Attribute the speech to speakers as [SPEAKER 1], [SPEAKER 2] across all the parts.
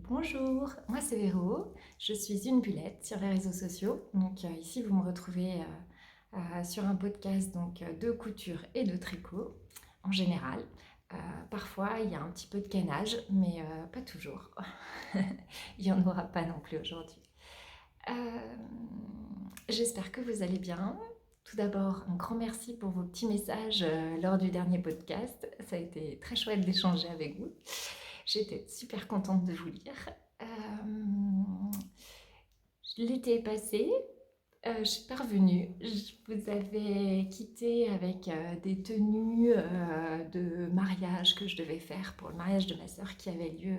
[SPEAKER 1] Bonjour, moi c'est Véro, je suis une bulette sur les réseaux sociaux. Donc ici vous me retrouvez sur un podcast de couture et de tricot en général. Parfois il y a un petit peu de canage, mais pas toujours. Il n'y en aura pas non plus aujourd'hui. J'espère que vous allez bien. Tout d'abord, un grand merci pour vos petits messages lors du dernier podcast. Ça a été très chouette d'échanger avec vous. J'étais super contente de vous lire. L'été est passé, je suis pas revenue. Je vous avais quitté avec des tenues de mariage que je devais faire pour le mariage de ma sœur qui avait lieu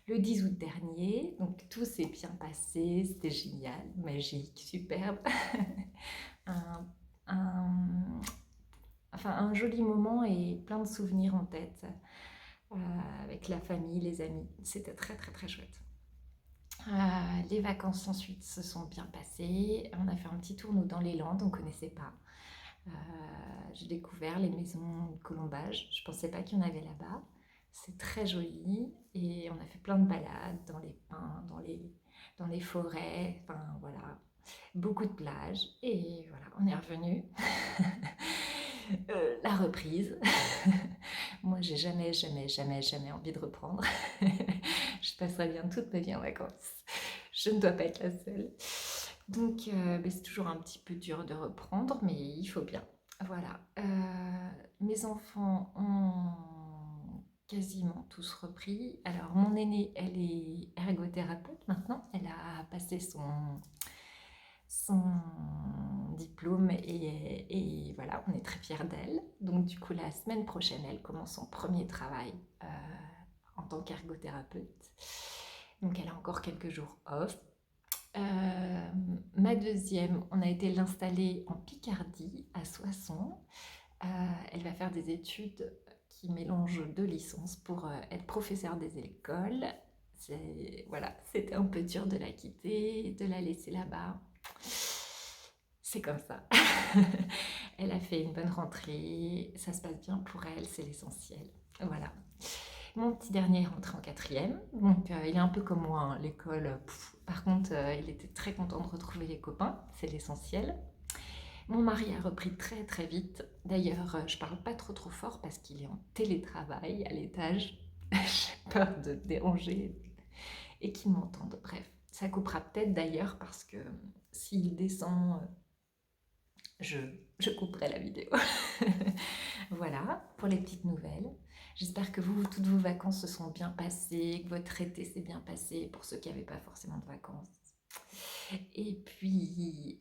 [SPEAKER 1] le 10 août dernier. Donc tout s'est bien passé, c'était génial, magique, superbe. un, un- un joli moment et plein de souvenirs en tête avec la famille, les amis. C'était très très très chouette. Les vacances ensuite se sont bien passées. On a fait un petit tour nous dans les Landes, on ne connaissait pas. Euh, j'ai découvert les maisons de colombage. Je ne pensais pas qu'il y en avait là-bas. C'est très joli et on a fait plein de balades dans les pins, dans les forêts. Enfin voilà, beaucoup de plages et voilà, on est revenu. La reprise. Moi, j'ai jamais, jamais, jamais, jamais envie de reprendre. Je passerai bien toute ma vie en vacances. Je ne dois pas être la seule. Donc, c'est toujours un petit peu dur de reprendre, mais il faut bien. Voilà. Mes enfants ont quasiment tous repris. Alors, mon aînée, elle est ergothérapeute maintenant. Elle a passé son diplôme et voilà, on est très fiers d'elle. Donc du coup, la semaine prochaine, elle commence son premier travail en tant qu'ergothérapeute. Donc elle a encore quelques jours off. Ma deuxième, on a été l'installer en Picardie, à Soissons. Elle va faire des études qui mélangent deux licences pour être professeure des écoles. Voilà, c'était un peu dur de la quitter, de la laisser là-bas. C'est comme ça. Elle a fait une bonne rentrée, ça se passe bien pour elle, c'est l'essentiel. Voilà. Mon petit dernier est rentré en quatrième, donc il est un peu comme moi, hein, l'école. Par contre, il était très content de retrouver les copains, c'est l'essentiel. Mon mari a repris très très vite. D'ailleurs, je parle pas trop trop fort parce qu'il est en télétravail à l'étage. J'ai peur de déranger et qu'il m'entende. Bref, ça coupera peut-être d'ailleurs parce que s'il descend, je, je couperai la vidéo. Voilà pour les petites nouvelles. J'espère que vous, toutes vos vacances se sont bien passées, que votre été s'est bien passé pour ceux qui n'avaient pas forcément de vacances. Et puis,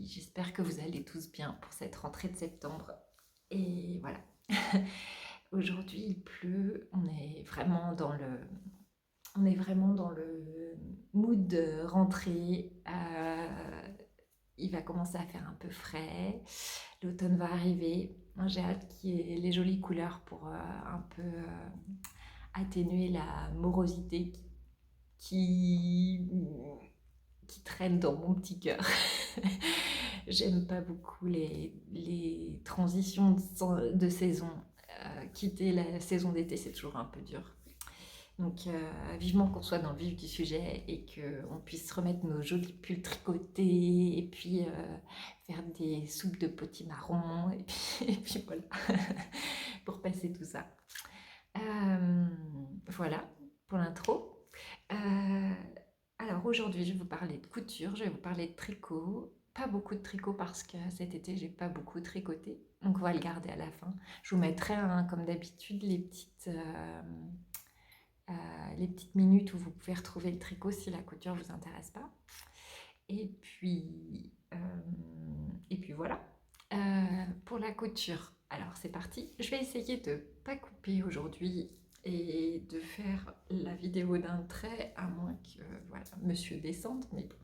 [SPEAKER 1] j'espère que vous allez tous bien pour cette rentrée de septembre. Et voilà. Aujourd'hui, il pleut. On est vraiment dans le mood de rentrée. Il va commencer à faire un peu frais. L'automne va arriver. Moi, j'ai hâte qu'il y ait les jolies couleurs pour un peu atténuer la morosité qui, qui traîne dans mon petit cœur. J'aime pas beaucoup les transitions de saison. Quitter la saison d'été, c'est toujours un peu dur. Donc vivement qu'on soit dans le vif du sujet et qu'on puisse remettre nos jolis pulls tricotés et puis faire des soupes de potimarron et puis voilà, pour passer tout ça. Voilà pour l'intro. Alors aujourd'hui, je vais vous parler de couture, je vais vous parler de tricot pas beaucoup de tricot parce que cet été, j'ai pas beaucoup tricoté. Donc, on va le garder à la fin. Je vous mettrai, hein, comme d'habitude, les petites minutes où vous pouvez retrouver le tricot si la couture vous intéresse pas. Et puis, voilà. Pour la couture, alors c'est parti. Je vais essayer de pas couper aujourd'hui et de faire la vidéo d'un trait, à moins que voilà, monsieur descende, mais bon.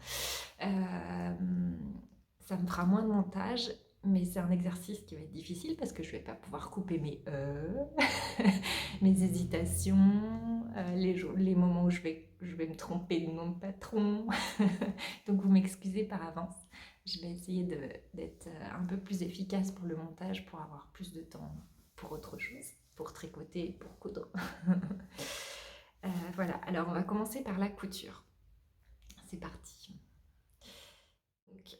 [SPEAKER 1] Ça me fera moins de montage, mais c'est un exercice qui va être difficile parce que je vais pas pouvoir couper mes mes hésitations, les moments où je vais me tromper de nom de patron. Donc vous m'excusez par avance. Je vais essayer d'être un peu plus efficace pour le montage pour avoir plus de temps pour autre chose, pour tricoter et pour coudre. Voilà, alors on va commencer par la couture. C'est parti. Donc,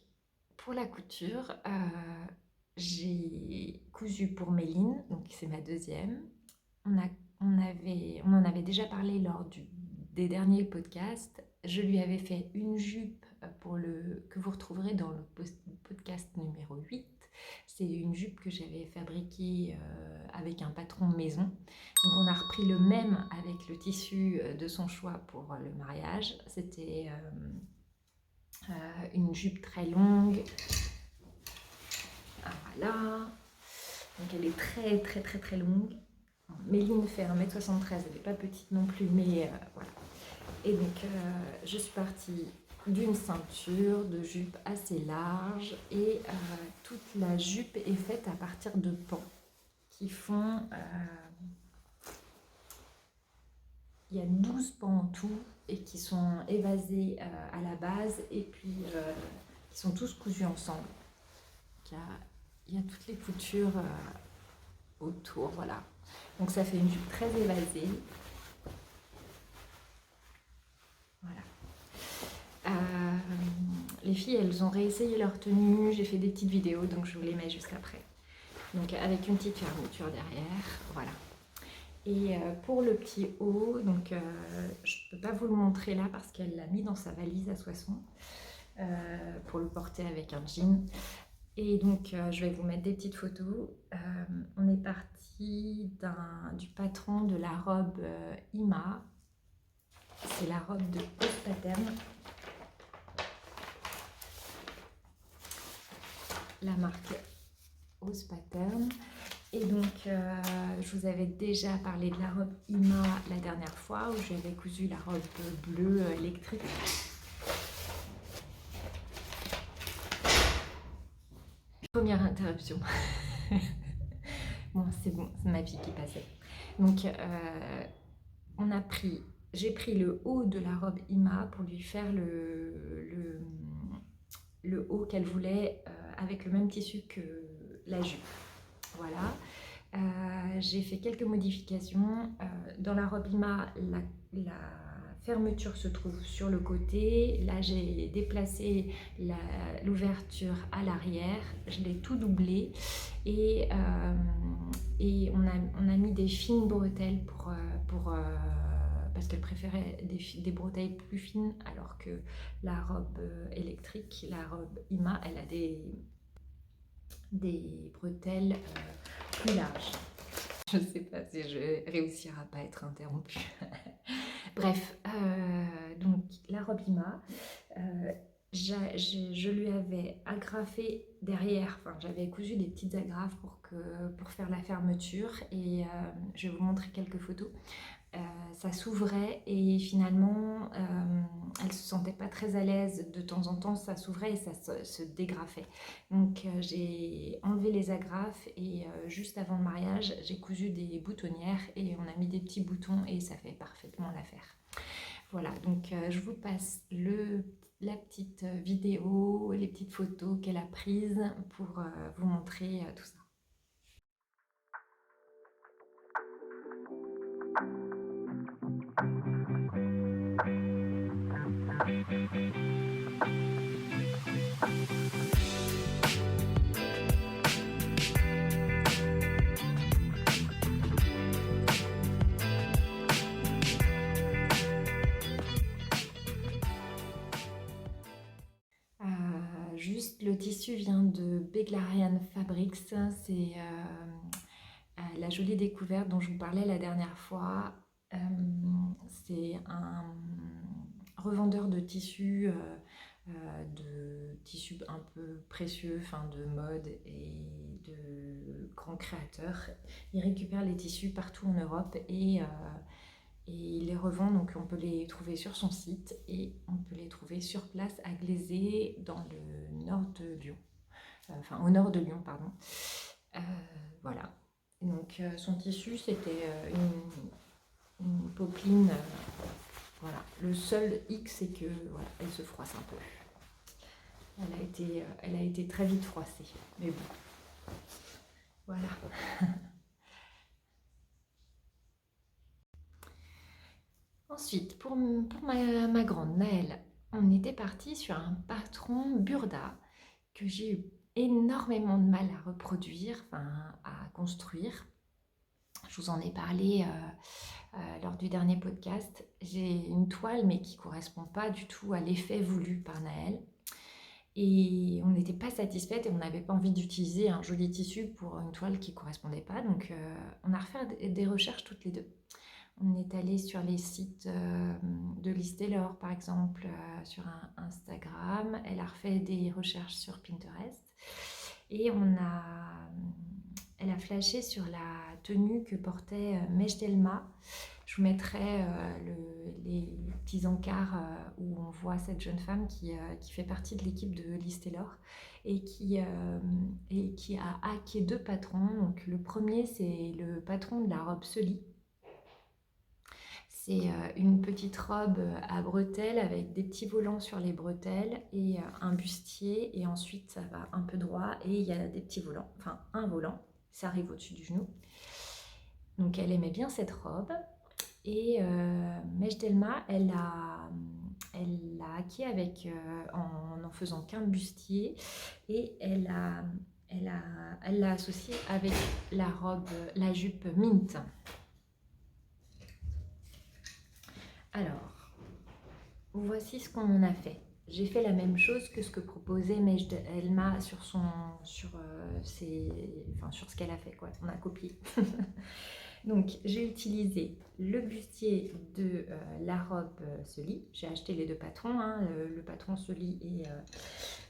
[SPEAKER 1] pour la couture, j'ai cousu pour Méline, donc c'est ma deuxième. On en avait déjà parlé des derniers podcasts. Je lui avais fait une jupe que vous retrouverez dans le podcast numéro 8. C'est une jupe que j'avais fabriquée avec un patron maison. Donc on a repris le même avec le tissu de son choix pour le mariage. C'était une jupe très longue. Ah, voilà. Donc elle est très très très très longue. Méline fait 1m73, elle n'est pas petite non plus, mais voilà. Et donc je suis partie d'une ceinture de jupe assez large et toute la jupe est faite à partir de pans qui font... il y a 12 pans en tout et qui sont évasés à la base et puis qui sont tous cousus ensemble. Donc, il y a toutes les coutures autour, voilà. Donc ça fait une jupe très évasée. Voilà. Les filles, elles ont réessayé leur tenue. J'ai fait des petites vidéos, donc je vous les mets juste après. Donc avec une petite fermeture derrière, voilà. Et pour le petit haut, donc je ne peux pas vous le montrer là parce qu'elle l'a mis dans sa valise à Soissons pour le porter avec un jean. Et donc je vais vous mettre des petites photos. On est parti du patron de la robe Ima. C'est la robe de Ose Pattern. La marque Ose Pattern. Et donc, je vous avais déjà parlé de la robe Ima la dernière fois, où j'avais cousu la robe bleue électrique. Première interruption. Bon, c'est ma fille qui passait. Donc, j'ai pris le haut de la robe Ima pour lui faire le haut qu'elle voulait avec le même tissu que la jupe. Voilà. J'ai fait quelques modifications. Dans la robe Ima, la fermeture se trouve sur le côté. Là, j'ai déplacé l'ouverture à l'arrière. Je l'ai tout doublé. Et on a mis des fines bretelles parce qu'elle préférait des bretelles plus fines, alors que la robe électrique, la robe Ima, elle a des bretelles plus larges. Je ne sais pas si je vais réussir à ne pas être interrompue. Bref, donc la robe Ima, je lui avais agrafé derrière, enfin j'avais cousu des petites agrafes pour faire la fermeture et je vais vous montrer quelques photos. Ça s'ouvrait et finalement elle se sentait pas très à l'aise. De temps en temps ça s'ouvrait et ça se dégrafait. Donc j'ai enlevé les agrafes et juste avant le mariage j'ai cousu des boutonnières et on a mis des petits boutons et ça fait parfaitement l'affaire. Voilà, donc je vous passe la petite vidéo, les petites photos qu'elle a prises pour vous montrer tout ça. Juste le tissu vient de Beglarian Fabrics. C'est la jolie découverte dont je vous parlais la dernière fois. C'est un revendeur de tissus un peu précieux, de mode et de grands créateurs. Il récupère les tissus partout en Europe et il les revend, donc on peut les trouver sur son site et on peut les trouver sur place à Glazé dans le nord de Lyon. Au nord de Lyon, pardon. Voilà. Donc son tissu, c'était une popeline. Voilà. Le seul hic, c'est que voilà, elle se froisse un peu. Elle a été très vite froissée. Mais bon. Voilà. Ensuite, pour ma grande Naëlle, on était parti sur un patron Burda que j'ai eu énormément de mal à reproduire, à construire. Je vous en ai parlé lors du dernier podcast. J'ai une toile mais qui ne correspond pas du tout à l'effet voulu par Naëlle. Et on n'était pas satisfaite et on n'avait pas envie d'utiliser un joli tissu pour une toile qui ne correspondait pas. Donc on a refait des recherches toutes les deux. On est allé sur les sites de Liz Taylor, par exemple, sur Instagram. Elle a refait des recherches sur Pinterest. Et elle a flashé sur la tenue que portait Mejdelma. Je vous mettrai les petits encarts où on voit cette jeune femme qui fait partie de l'équipe de Liz Taylor et qui a hacké 2 patrons. Donc, le premier, c'est le patron de la robe Sully. C'est une petite robe à bretelles avec des petits volants sur les bretelles et un bustier, et ensuite ça va un peu droit et il y a des petits volants, un volant, ça arrive au-dessus du genou. Donc elle aimait bien cette robe et Mejdelma, elle l'a hacké en faisant qu'un bustier, et elle l'a associé avec la jupe mint. Alors, voici ce qu'on en a fait. J'ai fait la même chose que ce que proposait Mejdelma sur ce qu'elle a fait, quoi. On a copié. Donc, j'ai utilisé le bustier de la robe Sully. J'ai acheté les 2 patrons, le patron Sully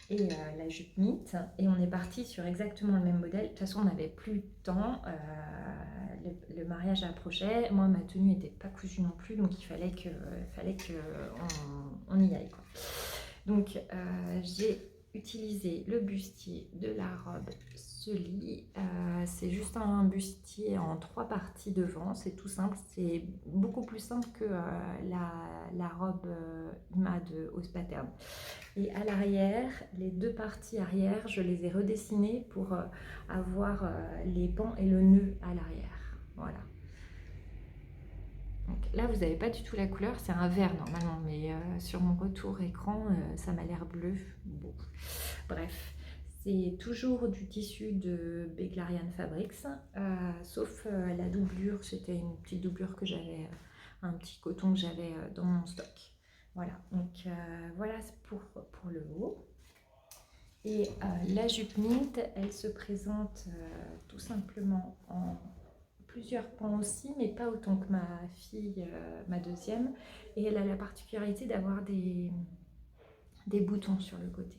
[SPEAKER 1] et la jupe mint. Et on est parti sur exactement le même modèle. De toute façon, on n'avait plus de temps. Le mariage approchait. Moi, ma tenue n'était pas cousue non plus, donc il fallait qu'on y aille, quoi. Donc, j'ai utilisé le bustier de la robe Sully. C'est juste un bustier en 3 parties devant. C'est tout simple. C'est beaucoup plus simple que la robe Ima de Hausse Pattern. Et à l'arrière, les 2 parties arrière, je les ai redessinées pour avoir les pans et le nœud à l'arrière. Voilà. Donc là, vous n'avez pas du tout la couleur, c'est un vert normalement, mais sur mon retour écran, ça m'a l'air bleu. Bon, bref, c'est toujours du tissu de Beglarian Fabrics, sauf la doublure, c'était une petite doublure que j'avais, un petit coton que j'avais dans mon stock. Voilà, donc voilà pour le haut. Et la jupe mint, elle se présente tout simplement en plusieurs pans aussi, mais pas autant que ma fille, ma deuxième. Et elle a la particularité d'avoir des boutons sur le côté.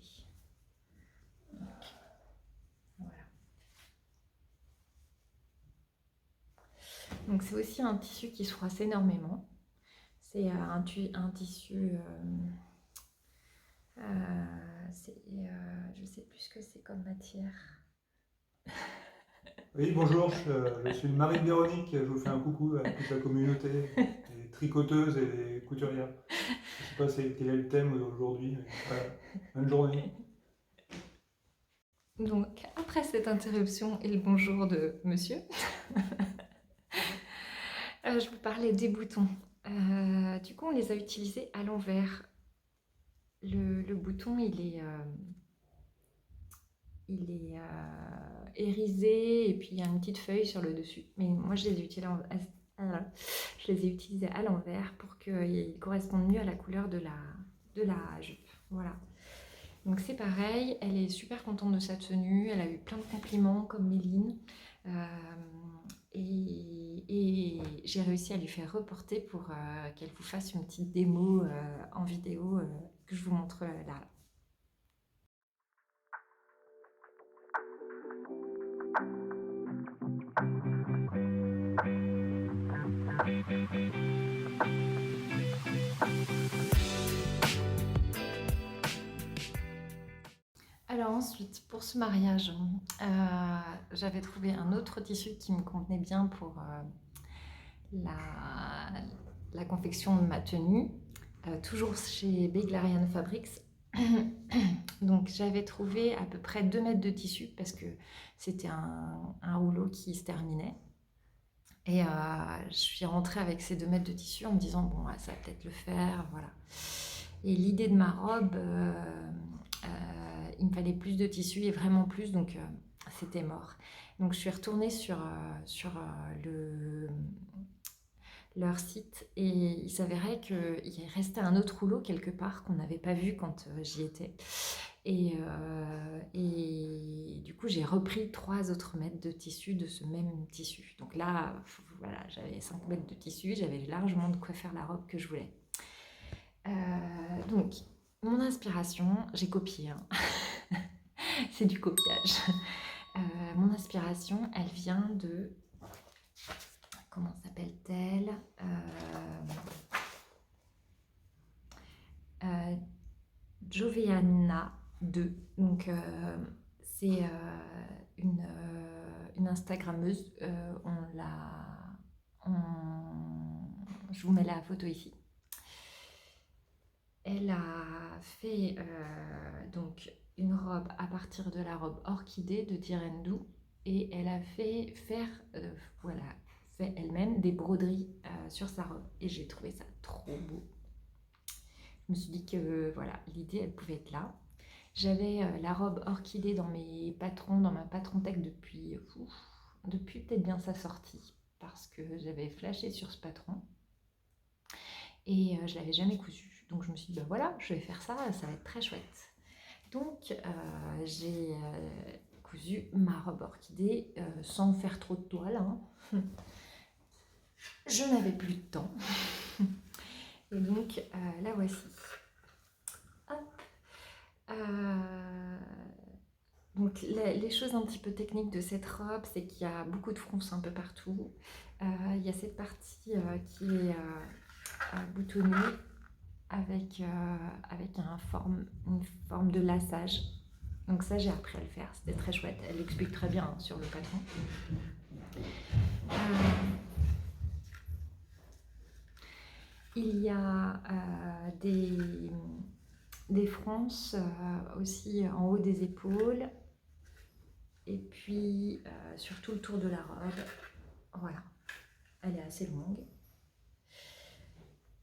[SPEAKER 1] Donc, voilà. Donc c'est aussi un tissu qui se froisse énormément. C'est un tissu... je sais plus ce que c'est comme matière.
[SPEAKER 2] Oui, bonjour, je suis le mari de Véronique, je vous fais un coucou à toute la communauté, des tricoteuses et des couturières. Je ne sais pas quel est le thème d'aujourd'hui, mais voilà, bonne journée.
[SPEAKER 1] Donc, après cette interruption et le bonjour de monsieur, je vous parlais des boutons. Du coup, on les a utilisés à l'envers. Le bouton, il est irisé et puis il y a une petite feuille sur le dessus. Mais moi, je les ai utilisés à l'envers pour qu'ils correspondent mieux à la couleur de la jupe. Voilà. Donc c'est pareil, elle est super contente de sa tenue, elle a eu plein de compliments comme Méline. Et j'ai réussi à lui faire reporter pour qu'elle vous fasse une petite démo en vidéo que je vous montre là. Alors ensuite, pour ce mariage, j'avais trouvé un autre tissu qui me convenait bien pour la confection de ma tenue, toujours chez Beglarian Fabrics. Donc j'avais trouvé à peu près 2 mètres de tissu parce que c'était un rouleau qui se terminait. Et je suis rentrée avec ces 2 mètres de tissu en me disant bon, ça va peut-être le faire, voilà. Et l'idée de ma robe, il me fallait plus de tissu et vraiment plus, donc c'était mort. Donc je suis retournée sur leur site et il s'avérait qu'il restait un autre rouleau quelque part qu'on n'avait pas vu quand j'y étais. Et du coup, j'ai repris 3 autres mètres de tissu de ce même tissu. Donc là, voilà, j'avais 5 mètres de tissu, j'avais largement de quoi faire la robe que je voulais. Donc, mon inspiration, j'ai copié, hein. C'est du copiage. Mon inspiration, elle vient de... Comment s'appelle-t-elle Joveana 2. Donc, c'est une Instagrammeuse. Je vous mets la photo ici. Elle a fait donc une robe à partir de la robe orchidée de Direndu et elle a fait faire fait elle-même des broderies sur sa robe et j'ai trouvé ça trop beau. Je me suis dit que voilà, l'idée elle pouvait être là. J'avais la robe orchidée dans ma patron tech depuis peut-être bien sa sortie parce que j'avais flashé sur ce patron et je l'avais jamais cousu. Donc je me suis dit, bah voilà, je vais faire ça, ça va être très chouette. Donc j'ai cousu ma robe orchidée sans faire trop de toile, hein. Je n'avais plus de temps. Et donc la voici. Hop. Donc les choses un petit peu techniques de cette robe, c'est qu'il y a beaucoup de fronces un peu partout. Il y a cette partie qui est boutonnée avec une forme de laçage. Donc ça, j'ai appris à le faire, c'était très chouette. Elle l'explique très bien hein, sur le patron. Il y a des fronces aussi en haut des épaules. Et puis sur tout le tour de la robe. Voilà, elle est assez longue.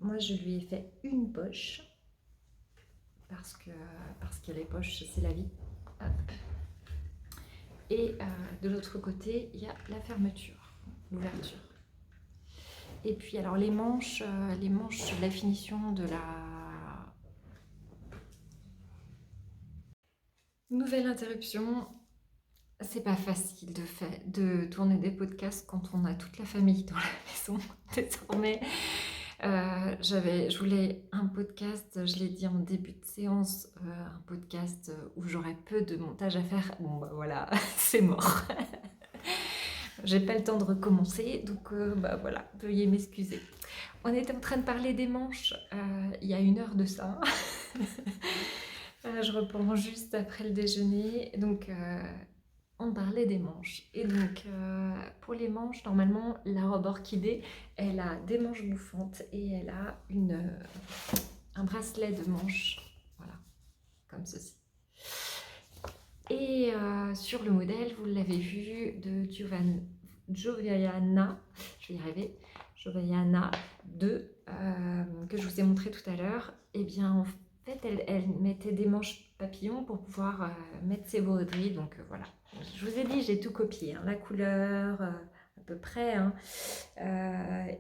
[SPEAKER 1] Moi, je lui ai fait une poche parce que les poches, c'est la vie. Hop. Et de l'autre côté, il y a la fermeture, l'ouverture. Et puis, alors les manches, la finition de la nouvelle interruption. C'est pas facile de tourner des podcasts quand on a toute la famille dans la maison désormais. Je voulais un podcast, je l'ai dit en début de séance, un podcast où j'aurais peu de montage à faire. Bon bah voilà, c'est mort. J'ai pas le temps de recommencer, donc bah voilà, veuillez m'excuser. On était en train de parler des manches il y a 1 heure de ça. Je reprends juste après le déjeuner, donc on parlait des manches. Et donc pour les manches, normalement la robe orchidée, elle a des manches bouffantes et elle a un bracelet de manches, voilà, comme ceci. Et sur le modèle, vous l'avez vu, de Joveana, je vais y arriver, Joveana 2, que je vous ai montré tout à l'heure. Et bien en fait, elle mettait des manches papillons pour pouvoir mettre ses broderies, donc voilà. Je vous ai dit, j'ai tout copié, hein, la couleur, à peu près. Hein.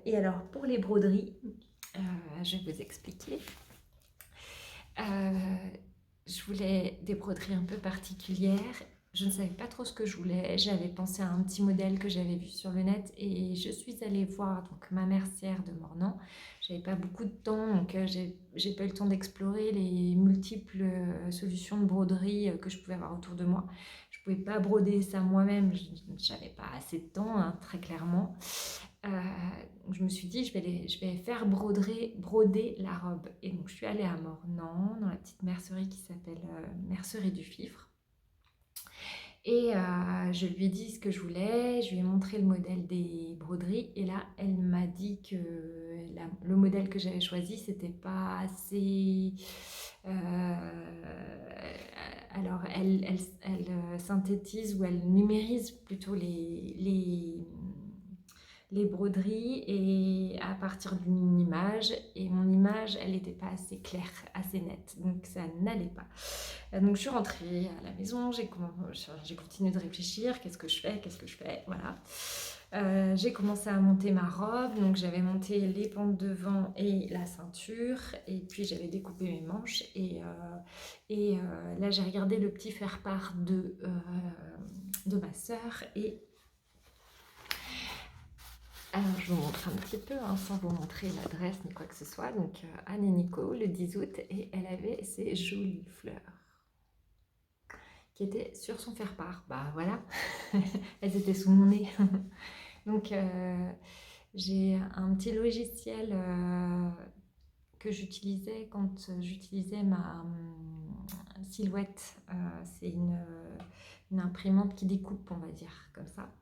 [SPEAKER 1] Et alors, pour les broderies, je vais vous expliquer. Je voulais des broderies un peu particulières. Je ne savais pas trop ce que je voulais. J'avais pensé à un petit modèle que j'avais vu sur le net et je suis allée voir donc ma mercière de Mornan. J'avais pas beaucoup de temps, donc j'ai pas eu le temps d'explorer les multiples solutions de broderie que je pouvais avoir autour de moi. Je pouvais pas broder ça moi-même, j'avais pas assez de temps, hein, très clairement. Euh, je me suis dit, je vais faire broder la robe. Et donc, je suis allée à Mornan, dans la petite mercerie qui s'appelle Mercerie du Fifre. Et je lui ai dit ce que je voulais, je lui ai montré le modèle des broderies. Et là, elle m'a dit que le modèle que j'avais choisi, c'était pas assez. Alors, elle synthétise ou elle numérise plutôt les broderies et à partir d'une image, et mon image elle n'était pas assez claire, assez nette, donc ça n'allait pas. Donc je suis rentrée à la maison, j'ai continué de réfléchir, qu'est-ce que je fais, voilà. J'ai commencé à monter ma robe, donc j'avais monté les pentes devant et la ceinture, et puis j'avais découpé mes manches, là j'ai regardé le petit faire-part de ma sœur, et alors, je vous montre un petit peu, hein, sans vous montrer l'adresse ni quoi que ce soit. Donc, Anne et Nico, le 10 août, et elle avait ces jolies fleurs qui étaient sur son faire-part. Bah voilà, elles étaient sous mon nez. Donc, j'ai un petit logiciel que j'utilisais quand j'utilisais ma silhouette. C'est une imprimante qui découpe, on va dire, comme ça.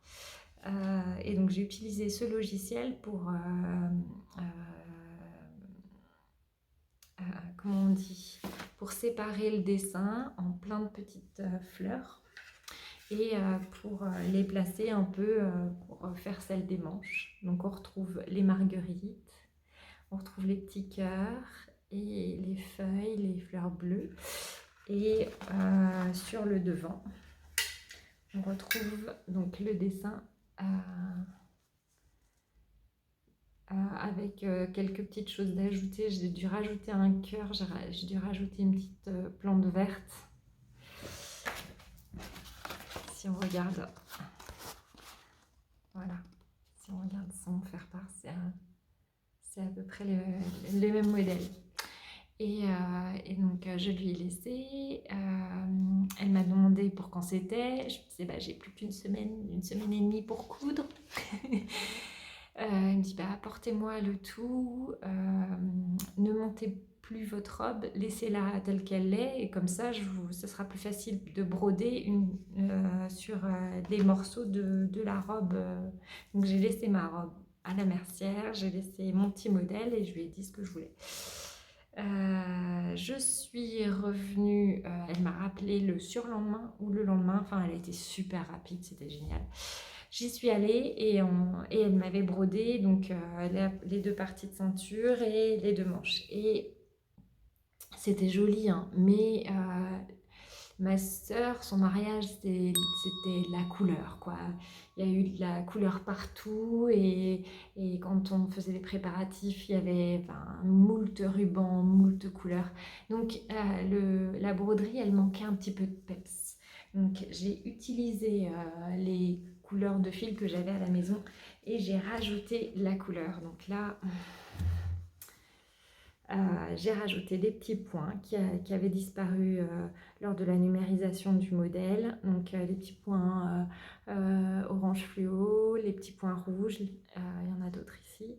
[SPEAKER 1] Et donc j'ai utilisé ce logiciel pour comment on dit, pour séparer le dessin en plein de petites fleurs et pour les placer un peu pour faire celle des manches. Donc on retrouve les marguerites, on retrouve les petits cœurs et les feuilles, les fleurs bleues, et sur le devant on retrouve donc le dessin avec quelques petites choses d'ajouter. J'ai dû rajouter un cœur, j'ai dû rajouter une petite plante verte. Si on regarde, voilà, si on regarde son faire-part, c'est à peu près les mêmes modèles. Et donc je lui ai laissé, elle m'a demandé pour quand c'était, je me disais bah, j'ai plus qu'une semaine et demie pour coudre. Il me dit bah, apportez-moi le tout, ne montez plus votre robe, laissez-la telle qu'elle est, et comme ça ce sera plus facile de broder sur les morceaux de la robe. Donc j'ai laissé ma robe à la mercière, j'ai laissé mon petit modèle et je lui ai dit ce que je voulais. Je suis revenue, elle m'a rappelé le surlendemain ou le lendemain, enfin elle a été super rapide, c'était génial. J'y suis allée et elle m'avait brodé donc les deux parties de ceinture et les deux manches. Et c'était joli, hein, mais ma sœur, son mariage, c'était la couleur, quoi. Il y a eu de la couleur partout et quand on faisait les préparatifs, il y avait moult rubans, moult couleurs. Donc la broderie, elle manquait un petit peu de peps. Donc j'ai utilisé les couleurs de fil que j'avais à la maison et j'ai rajouté la couleur. Donc là, j'ai rajouté des petits points qui avaient disparu lors de la numérisation du modèle. Donc les petits points orange fluo, les petits points rouges, il y en a d'autres ici.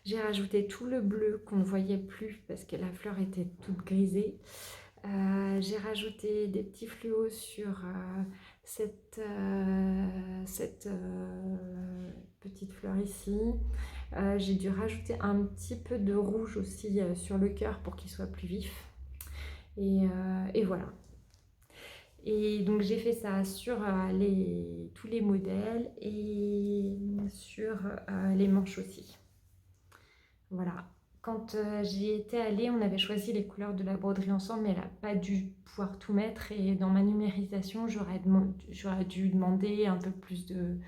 [SPEAKER 1] J'ai rajouté tout le bleu qu'on ne voyait plus parce que la fleur était toute grisée. J'ai rajouté des petits fluos sur cette petite fleur ici. J'ai dû rajouter un petit peu de rouge aussi sur le cœur pour qu'il soit plus vif. Et voilà. Et donc j'ai fait ça sur tous les modèles et sur les manches aussi. Voilà. Quand j'y étais allée, on avait choisi les couleurs de la broderie ensemble, mais elle n'a pas dû pouvoir tout mettre. Et dans ma numérisation, j'aurais dû demander un peu plus de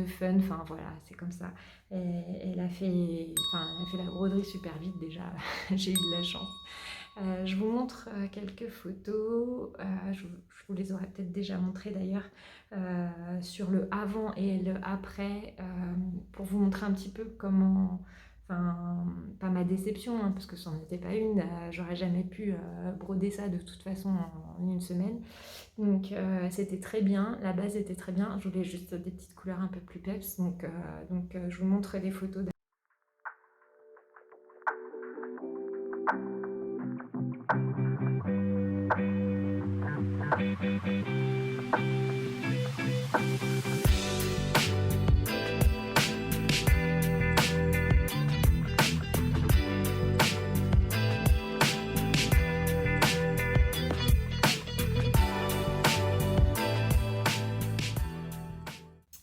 [SPEAKER 1] fun. Enfin voilà, c'est comme ça. Elle a fait la broderie super vite déjà. J'ai eu de la chance. Je vous montre quelques photos, je vous les aurais peut-être déjà montrées d'ailleurs, sur le avant et le après, pour vous montrer un petit peu comment, enfin, pas ma déception, hein, parce que ça n'en était pas une, j'aurais jamais pu broder ça de toute façon en une semaine. Donc c'était très bien, la base était très bien, je voulais juste des petites couleurs un peu plus peps, donc je vous montre les photos.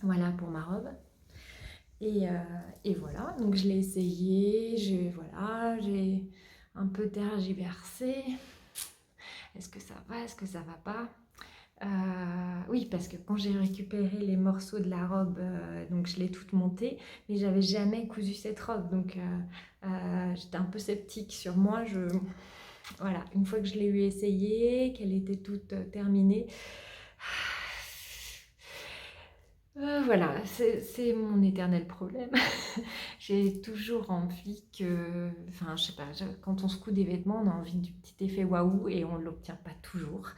[SPEAKER 1] Voilà pour ma robe. Et voilà, donc je l'ai essayé, j'ai un peu tergiversé. Est-ce que ça va, est-ce que ça va pas? Oui, parce que quand j'ai récupéré les morceaux de la robe, donc je l'ai toute montée, mais j'avais jamais cousu cette robe, donc j'étais un peu sceptique sur moi. Voilà, une fois que je l'ai eu essayée, qu'elle était toute terminée, voilà, c'est mon éternel problème. J'ai toujours envie que, enfin, je sais pas, quand on se coud des vêtements, on a envie du petit effet waouh et on ne l'obtient pas toujours.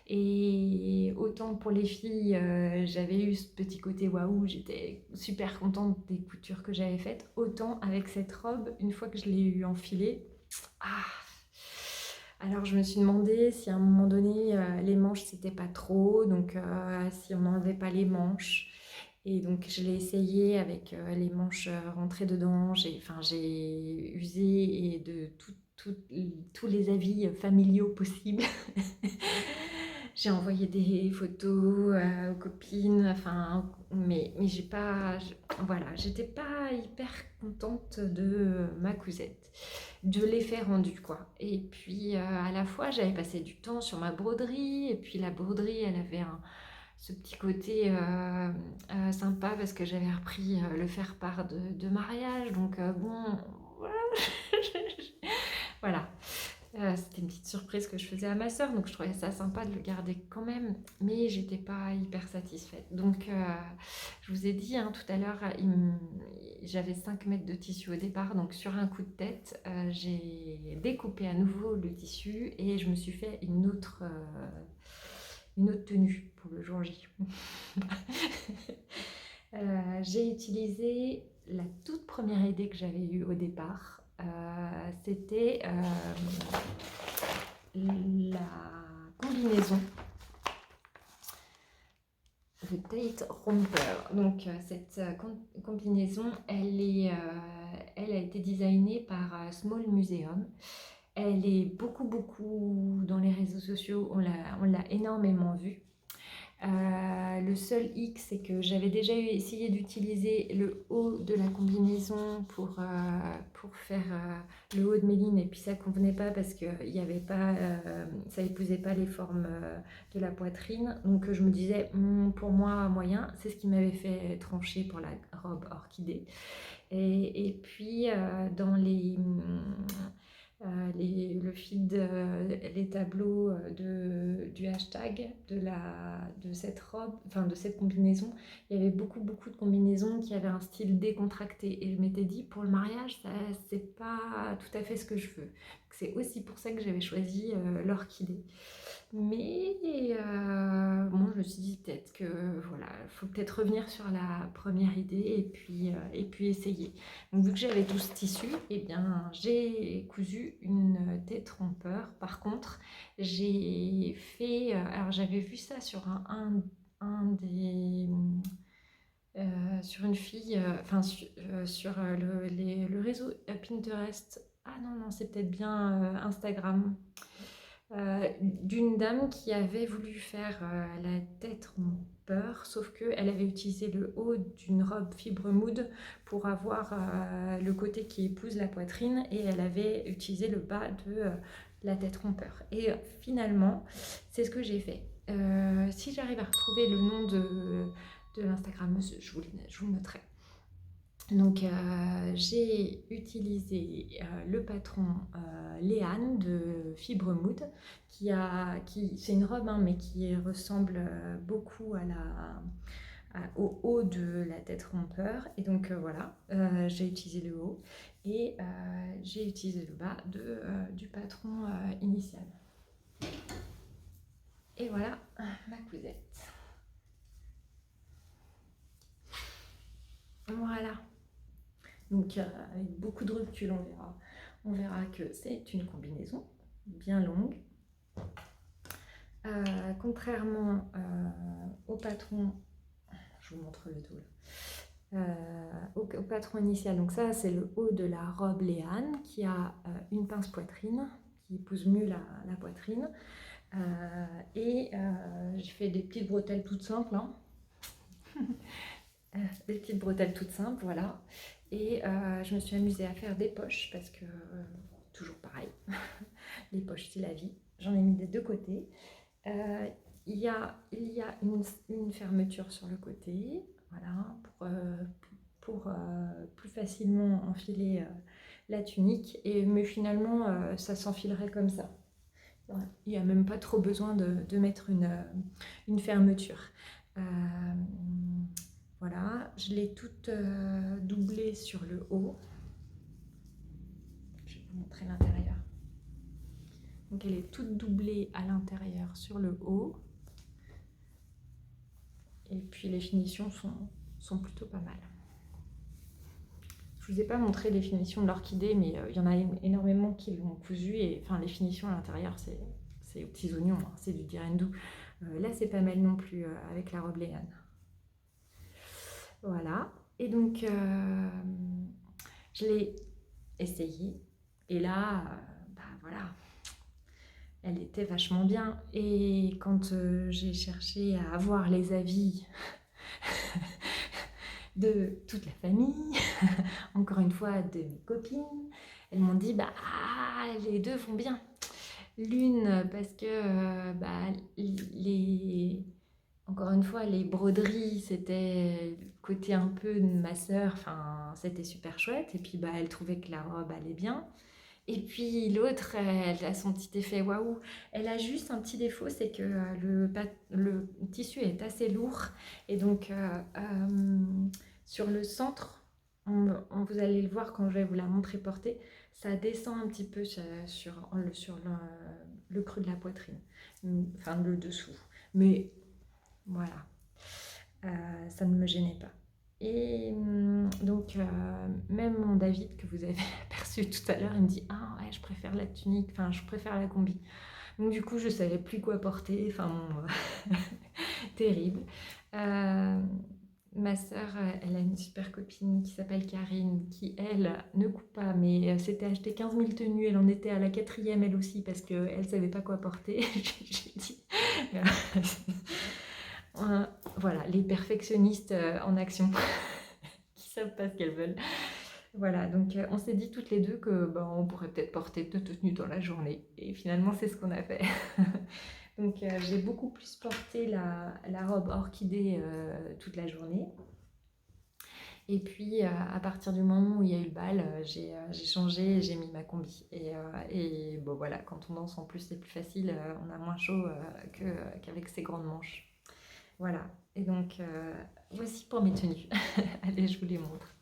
[SPEAKER 1] Et autant pour les filles, j'avais eu ce petit côté waouh, j'étais super contente des coutures que j'avais faites. Autant avec cette robe, une fois que je l'ai eu enfilée, ah, alors je me suis demandé si à un moment donné les manches c'était pas trop, donc si on n'enlevait pas les manches. Et donc je l'ai essayé avec les manches rentrées dedans. J'ai usé et de tous les avis familiaux possibles. J'ai envoyé des photos aux copines, enfin, mais j'ai pas, voilà, j'étais pas hyper contente de ma cousette, de l'effet rendu quoi. Et puis à la fois j'avais passé du temps sur ma broderie, et puis la broderie elle avait ce petit côté sympa parce que j'avais repris le faire-part de mariage, donc bon, voilà. Voilà. C'était une petite surprise que je faisais à ma soeur, donc je trouvais ça sympa de le garder quand même, mais j'étais pas hyper satisfaite. Donc je vous ai dit hein, tout à l'heure, j'avais 5 mètres de tissu au départ, donc sur un coup de tête, j'ai découpé à nouveau le tissu et je me suis fait une autre tenue pour le jour J. J'ai utilisé la toute première idée que j'avais eue au départ. C'était la combinaison The Tate Romper. Donc cette combinaison, elle a été designée par Small Museum. Elle est beaucoup dans les réseaux sociaux, on l'a énormément vue. Le seul hic, c'est que j'avais déjà essayé d'utiliser le haut de la combinaison pour faire le haut de Méline, et puis ça ne convenait pas parce que ça n'épousait pas les formes de la poitrine. Donc je me disais, pour moi, moyen, c'est ce qui m'avait fait trancher pour la robe orchidée. Et puis dans le feed, les tableaux du hashtag de cette robe, enfin de cette combinaison, il y avait beaucoup de combinaisons qui avaient un style décontracté. Et je m'étais dit, pour le mariage, c'est pas tout à fait ce que je veux. C'est aussi pour ça que j'avais choisi l'orchidée. Mais bon, je me suis dit peut-être que voilà, il faut peut-être revenir sur la première idée et puis essayer. Donc vu que j'avais tout ce tissu, eh bien j'ai cousu une tête trompeur. Par contre, j'ai fait, alors j'avais vu ça sur sur une fille, sur le réseau Pinterest. Ah non, c'est peut-être bien Instagram. D'une dame qui avait voulu faire la tête rompeur, sauf qu'elle avait utilisé le haut d'une robe fibre mood pour avoir le côté qui épouse la poitrine, et elle avait utilisé le bas de la tête rompeur. Et finalement, c'est ce que j'ai fait. Si j'arrive à retrouver le nom de l'Instagrammeuse, je vous le noterai. Donc j'ai utilisé le patron Léane de Fibre Mood c'est une robe hein, mais qui ressemble beaucoup au haut de la tête rompeur. Et donc voilà, j'ai utilisé le haut et j'ai utilisé le bas du patron initial. Et voilà ma cousette. Voilà. Donc avec beaucoup de recul, on verra que c'est une combinaison bien longue. Contrairement au patron, je vous montre le dos là. Au patron initial, donc ça c'est le haut de la robe Léane qui a une pince poitrine qui épouse mieux la poitrine. Et j'ai fait des petites bretelles toutes simples. Hein. Des petites bretelles toutes simples, voilà. Et je me suis amusée à faire des poches parce que, toujours pareil, les poches c'est la vie. J'en ai mis des deux côtés. Il y a une fermeture sur le côté, voilà, pour plus facilement enfiler la tunique. Mais finalement, ça s'enfilerait comme ça. Ouais, il n'y a même pas trop besoin de mettre une fermeture. Voilà, je l'ai toute doublée sur le haut. Je vais vous montrer l'intérieur. Donc elle est toute doublée à l'intérieur sur le haut. Et puis les finitions sont plutôt pas mal. Je ne vous ai pas montré les finitions de l'orchidée, mais il y en a énormément qui l'ont cousu. Et enfin, les finitions à l'intérieur, c'est aux petits oignons, hein, c'est du direndou. Là, c'est pas mal non plus avec la robe Léane. Voilà. Et donc, je l'ai essayée. Et là, bah voilà, elle était vachement bien. Et quand j'ai cherché à avoir les avis de toute la famille, encore une fois de mes copines, elles m'ont dit bah les deux vont bien. L'une parce que encore une fois les broderies c'était le côté un peu de ma sœur, enfin c'était super chouette et puis bah elle trouvait que la robe allait bien. Et puis l'autre, elle a son petit effet waouh. Elle a juste un petit défaut, c'est que le tissu est assez lourd. Et donc, sur le centre, vous allez le voir quand je vais vous la montrer portée, ça descend un petit peu sur le creux de la poitrine, enfin le dessous. Mais voilà, ça ne me gênait pas. Et donc, même mon David que vous avez aperçu tout à l'heure, il me dit ah ouais, je préfère la tunique, enfin, je préfère la combi. Donc, du coup, je savais plus quoi porter, enfin, bon, terrible. Ma sœur, elle a une super copine qui s'appelle Karine, qui elle ne coupe pas, mais s'était acheté 15 000 tenues. Elle en était à la 4e, elle aussi, parce qu'elle ne savait pas quoi porter. J'ai dit. Voilà, les perfectionnistes en action qui savent pas ce qu'elles veulent. Voilà, donc on s'est dit toutes les deux que on pourrait peut-être porter 2 tenues dans la journée. Et finalement, c'est ce qu'on a fait. Donc j'ai beaucoup plus porté la robe orchidée toute la journée. Et puis à partir du moment où il y a eu le bal, j'ai changé et j'ai mis ma combi. Et bon voilà, quand on danse en plus c'est plus facile, on a moins chaud qu'avec ses grandes manches. Voilà, et donc voici pour mes tenues. Allez, je vous les montre.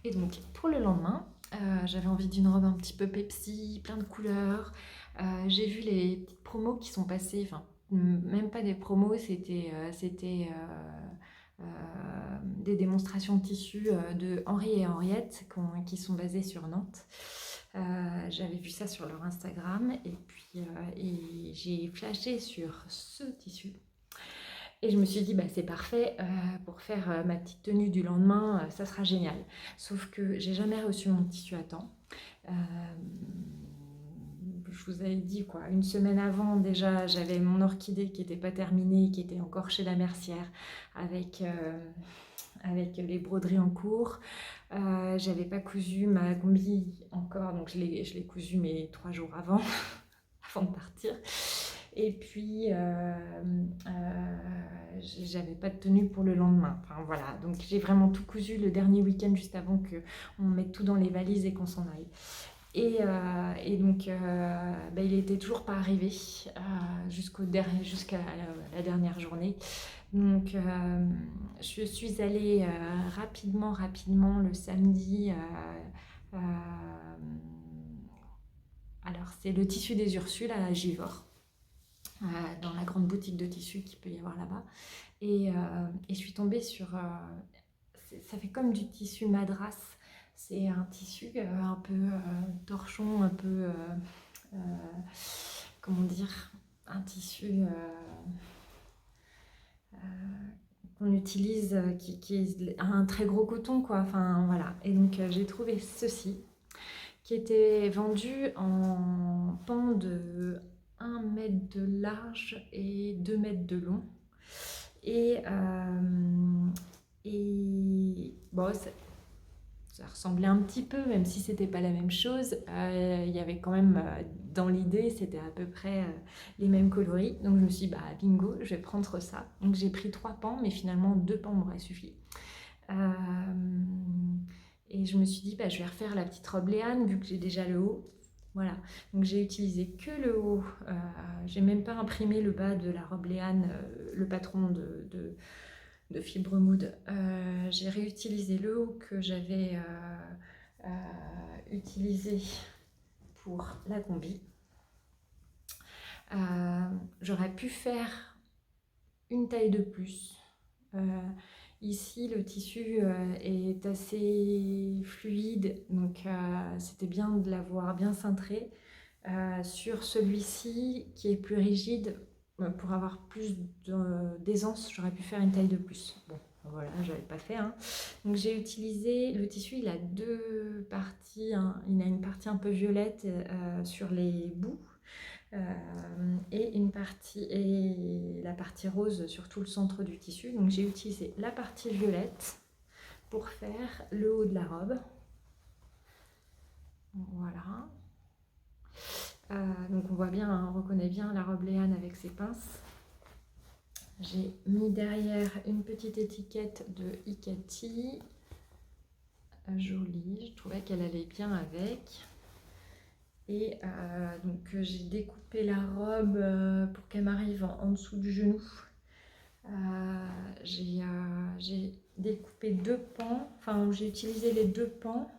[SPEAKER 1] Et donc pour le lendemain, j'avais envie d'une robe un petit peu Pepsi, plein de couleurs. J'ai vu les petites promos qui sont passées, enfin même pas des promos, c'était des démonstrations de tissus de Henri et Henriette qui sont basées sur Nantes. J'avais vu ça sur leur Instagram et puis et j'ai flashé sur ce tissu. Et je me suis dit, bah, c'est parfait pour faire ma petite tenue du lendemain, ça sera génial. Sauf que j'ai jamais reçu mon tissu à temps. Euh, je vous avais dit quoi, une semaine avant déjà, j'avais mon orchidée qui n'était pas terminée, qui était encore chez la mercière avec les broderies en cours. J'avais pas cousu ma combi encore, donc je l'ai cousu mais 3 jours avant, avant de partir. Et puis, j'avais pas de tenue pour le lendemain. Enfin voilà, donc j'ai vraiment tout cousu le dernier week-end juste avant qu'on mette tout dans les valises et qu'on s'en aille. Et donc, bah, il était toujours pas arrivé jusqu'à la dernière journée. Donc, je suis allée rapidement le samedi. Alors, c'est le tissu des Ursules à Givors, dans la grande boutique de tissus qu'il peut y avoir là-bas. Et je suis tombée sur... ça fait comme du tissu madras. C'est un tissu un peu torchon, un peu... comment dire, un tissu qu'on utilise, qui est un très gros coton, quoi. Enfin, voilà. Et donc, j'ai trouvé ceci, qui était vendu en pans de 1 mètre de large et 2 mètres de long. Et bon, ça ressemblait un petit peu, même si c'était pas la même chose. Il y avait quand même, dans l'idée, c'était à peu près les mêmes coloris. Donc je me suis dit, bah bingo, je vais prendre ça. Donc j'ai pris 3 pans, mais finalement 2 pans m'auraient suffi. Et je me suis dit, bah, je vais refaire la petite robe Léane, vu que j'ai déjà le haut. Voilà, donc j'ai utilisé que le haut. J'ai même pas imprimé le bas de la robe Léane, le patron de Fibre Mood. J'ai réutilisé le haut que j'avais utilisé pour la combi. J'aurais pu faire une taille de plus. Ici, le tissu est assez fluide, donc c'était bien de l'avoir bien cintré. Sur celui-ci, qui est plus rigide, pour avoir plus d'aisance, j'aurais pu faire une taille de plus. Bon, voilà, je n'avais pas fait. Hein. Donc j'ai utilisé, le tissu, il a 2 parties. Hein. Il a une partie un peu violette sur les bouts. Et la partie rose sur tout le centre du tissu. Donc j'ai utilisé la partie violette pour faire le haut de la robe. Voilà. Donc on voit bien, on reconnaît bien la robe Léane avec ses pinces. J'ai mis derrière une petite étiquette de Ikati, jolie, je trouvais qu'elle allait bien avec. Et donc j'ai découpé la robe pour qu'elle m'arrive en dessous du genou. J'ai découpé 2 pans, enfin j'ai utilisé les 2 pans.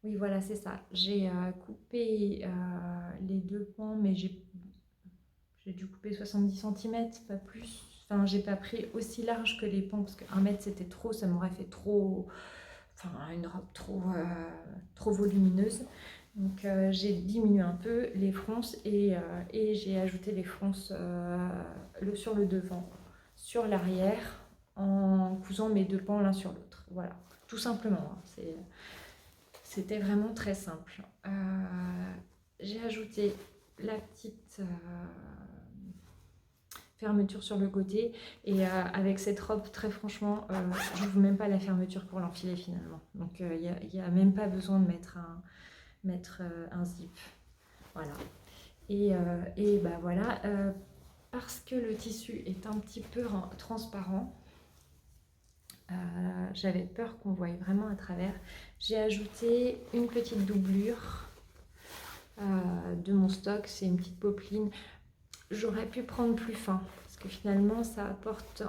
[SPEAKER 1] Oui, voilà, c'est ça. J'ai coupé les 2 pans, mais j'ai dû couper 70 cm, pas plus. Enfin, j'ai pas pris aussi large que les pans, parce que 1 mètre c'était trop, ça m'aurait fait trop... Enfin, une robe trop volumineuse. Donc j'ai diminué un peu les fronces et j'ai ajouté les fronces sur le devant, sur l'arrière, en cousant mes 2 pans l'un sur l'autre. Voilà, tout simplement. Hein. C'était vraiment très simple. J'ai ajouté la petite fermeture sur le côté et avec cette robe, très franchement, je n'ouvre même pas la fermeture pour l'enfiler finalement. Donc il n'y a même pas besoin de mettre un zip. Voilà. Et bah voilà, parce que le tissu est un petit peu transparent, j'avais peur qu'on voie vraiment à travers. J'ai ajouté une petite doublure de mon stock, c'est une petite popeline. J'aurais pu prendre plus fin, parce que finalement ça apporte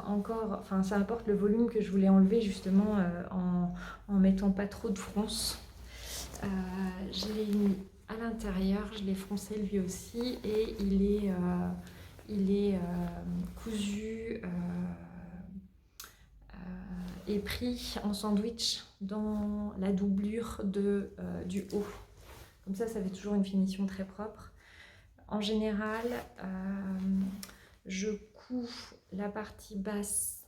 [SPEAKER 1] le volume que je voulais enlever justement en mettant pas trop de fronce. Je l'ai mis à l'intérieur, je l'ai froncé lui aussi et il est cousu est pris en sandwich dans la doublure du haut. Comme ça fait toujours une finition très propre. En général, je couds la partie basse